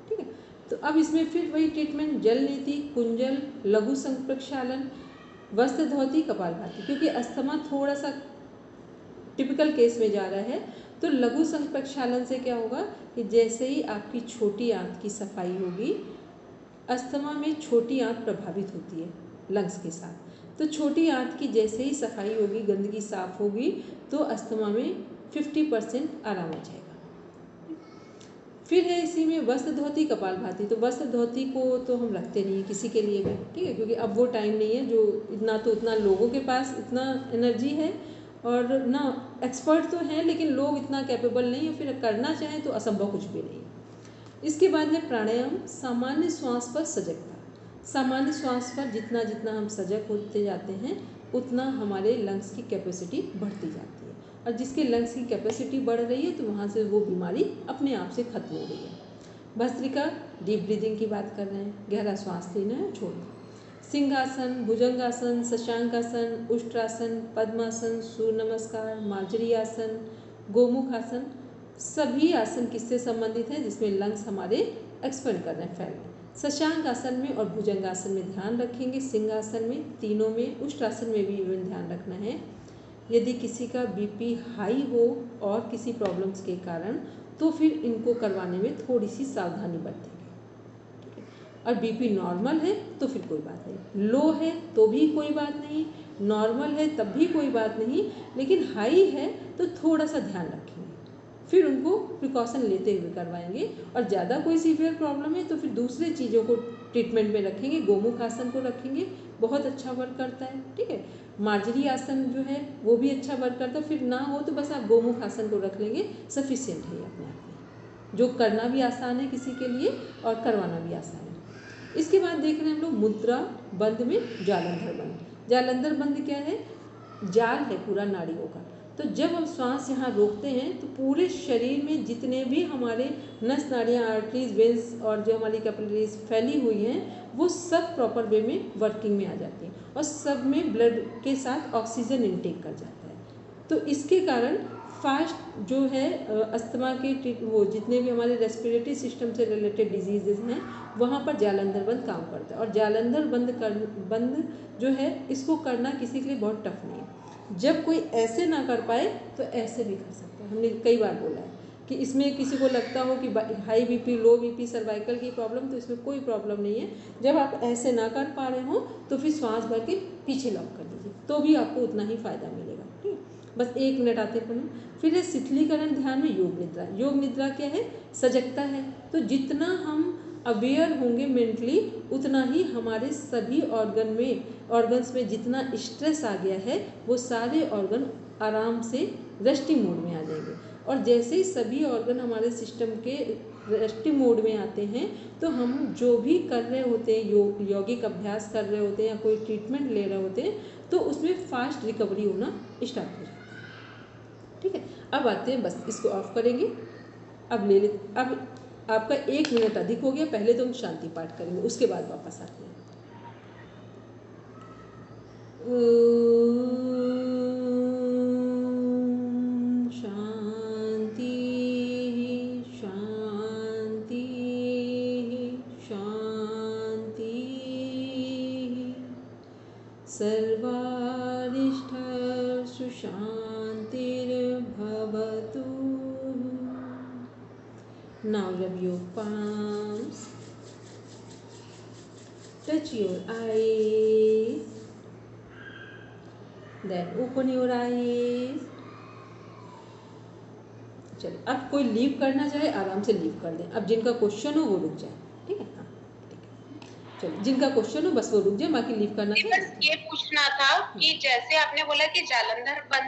ठीक है। तो अब इसमें फिर वही ट्रीटमेंट, जल नीति, कुंजल, लघु संप्रक्षालन, वस्त्र धोती, कपालभाति, क्योंकि अस्थमा थोड़ा सा टिपिकल केस में जा रहा है। तो लघु संप्रक्षालन से क्या होगा कि जैसे ही आपकी छोटी आंत की सफाई होगी, अस्थमा में छोटी आंत प्रभावित होती है लंग्स के साथ, तो छोटी आंत की जैसे ही सफाई होगी, गंदगी साफ होगी, तो अस्थमा में 50% आराम आ जाएगा। फिर है इसी में वस्त्र धोती, कपालभाति। तो वस्त्र धोती को तो हम रखते नहीं किसी के लिए भी, ठीक है, क्योंकि अब वो टाइम नहीं है जो इतना, तो उतना लोगों के पास इतना एनर्जी है और ना एक्सपर्ट तो हैं, लेकिन लोग इतना कैपेबल नहीं है, फिर करना चाहें तो असंभव कुछ भी नहीं है। इसके बाद है प्राणायाम, सामान्य श्वास पर सजगता। सामान्य श्वास पर जितना जितना हम सजग होते जाते हैं उतना हमारे लंग्स की कैपेसिटी बढ़ती जाती है, और जिसके लंग्स की कैपेसिटी बढ़ रही है तो वहाँ से वो बीमारी अपने आप से खत्म हो रही है। भस्त्रिका, डीप ब्रीदिंग की बात कर रहे हैं, गहरा श्वास लेना है, छोड़ना। सिंहासन, भुजंगासन, शशांकासन, उष्ट्रासन, पद्मासन, सूर्य नमस्कार, मार्जरी आसन, गोमुख आसन, सभी आसन किससे संबंधित हैं? जिसमें लंग्स हमारे एक्सपेंड कर रहे हैं, फैल रहे हैं। शशांक आसन में और भुजंगासन में ध्यान रखेंगे, सिंहासन में, तीनों में, उष्ट्रासन में भी इवन ध्यान रखना है। यदि किसी का बीपी हाई हो और किसी प्रॉब्लम्स के कारण, तो फिर इनको करवाने में थोड़ी सी सावधानी बरतेंगे, ठीक है। और बीपी नॉर्मल है तो फिर कोई बात नहीं, लो है तो भी कोई बात नहीं, नॉर्मल है तब भी कोई बात नहीं, लेकिन हाई है तो थोड़ा सा ध्यान रखेंगे, फिर उनको प्रिकॉशन लेते हुए करवाएंगे। और ज़्यादा कोई सीवियर प्रॉब्लम है तो फिर दूसरे चीज़ों को ट्रीटमेंट में रखेंगे, गोमुख आसन को रखेंगे, बहुत अच्छा वर्क करता है, ठीक है। मार्जरी आसन जो है वो भी अच्छा वर्क करता है, फिर ना हो तो बस आप गोमुख आसन को रख लेंगे, सफिशिएंट है अपने आप में, जो करना भी आसान है किसी के लिए और करवाना भी आसान है। इसके बाद देख रहे हैं हम लोग मुद्रा बंद में जालंधर बंद। जालंधर बंद क्या है? जाल है पूरा नाड़ियों का, तो जब हम श्वास यहाँ रोकते हैं तो पूरे शरीर में जितने भी हमारे नस नाड़ियाँ, आर्टरीज, वेंस और जो हमारी कैपिलरीज फैली हुई हैं वो सब प्रॉपर वे में वर्किंग में आ जाती हैं और सब में ब्लड के साथ ऑक्सीजन इनटेक कर जाता है। तो इसके कारण फास्ट जो है अस्थमा के वो जितने भी हमारे रेस्पिरेटरी सिस्टम से रिलेटेड डिजीजेज हैं वहाँ पर जालंधर बंद काम करता है। और जालंधर बंद जो है इसको करना किसी के लिए बहुत टफ नहीं है। जब कोई ऐसे ना कर पाए तो ऐसे भी कर सकता है। हमने कई बार बोला है कि इसमें किसी को लगता हो कि हाई बीपी, लो बीपी, सर्वाइकल की प्रॉब्लम, तो इसमें कोई प्रॉब्लम नहीं है। जब आप ऐसे ना कर पा रहे हो तो फिर श्वास भर के पीछे लॉक कर लीजिए, तो भी आपको उतना ही फायदा मिलेगा। ठीक है, बस 1 मिनट आते पढ़ो। फिर है शिथिलीकरण ध्यान में योग निद्रा। योग निद्रा क्या है? सजगता है। तो जितना हम अवेयर होंगे मेंटली उतना ही हमारे सभी ऑर्गन्स में जितना स्ट्रेस आ गया है वो सारे ऑर्गन आराम से रेस्टिंग मोड में आ जाएंगे। और जैसे ही सभी ऑर्गन हमारे सिस्टम के रेस्टिंग मोड में आते हैं तो हम जो भी कर रहे होते हैं, यौगिक अभ्यास कर रहे होते हैं या कोई ट्रीटमेंट ले रहे होते हैं, तो उसमें फास्ट रिकवरी होना स्टार्ट हो जाता है। ठीक है, अब आते हैं, बस इसको ऑफ करेंगे। अब आपका 1 मिनट अधिक हो गया। पहले तो हम शांति पाठ करेंगे, उसके बाद वापस आते हैं। शांति शांति शांति। सर्वारिष्ठसु शांतिर्भवतु। Now rub your palms, touch your eyes, then open your eyes. चलिए, अब कोई लीव करना चाहे आराम से लीव कर दें। अब जिनका क्वेश्चन हो वो रुक जाए। ठीक है, हाँ ठीक है, चलिए जिनका क्वेश्चन हो बस वो रुक जाए, बाकी लीव करना बस ये पूछना था कि जैसे आपने बोला कि जालंधर बंद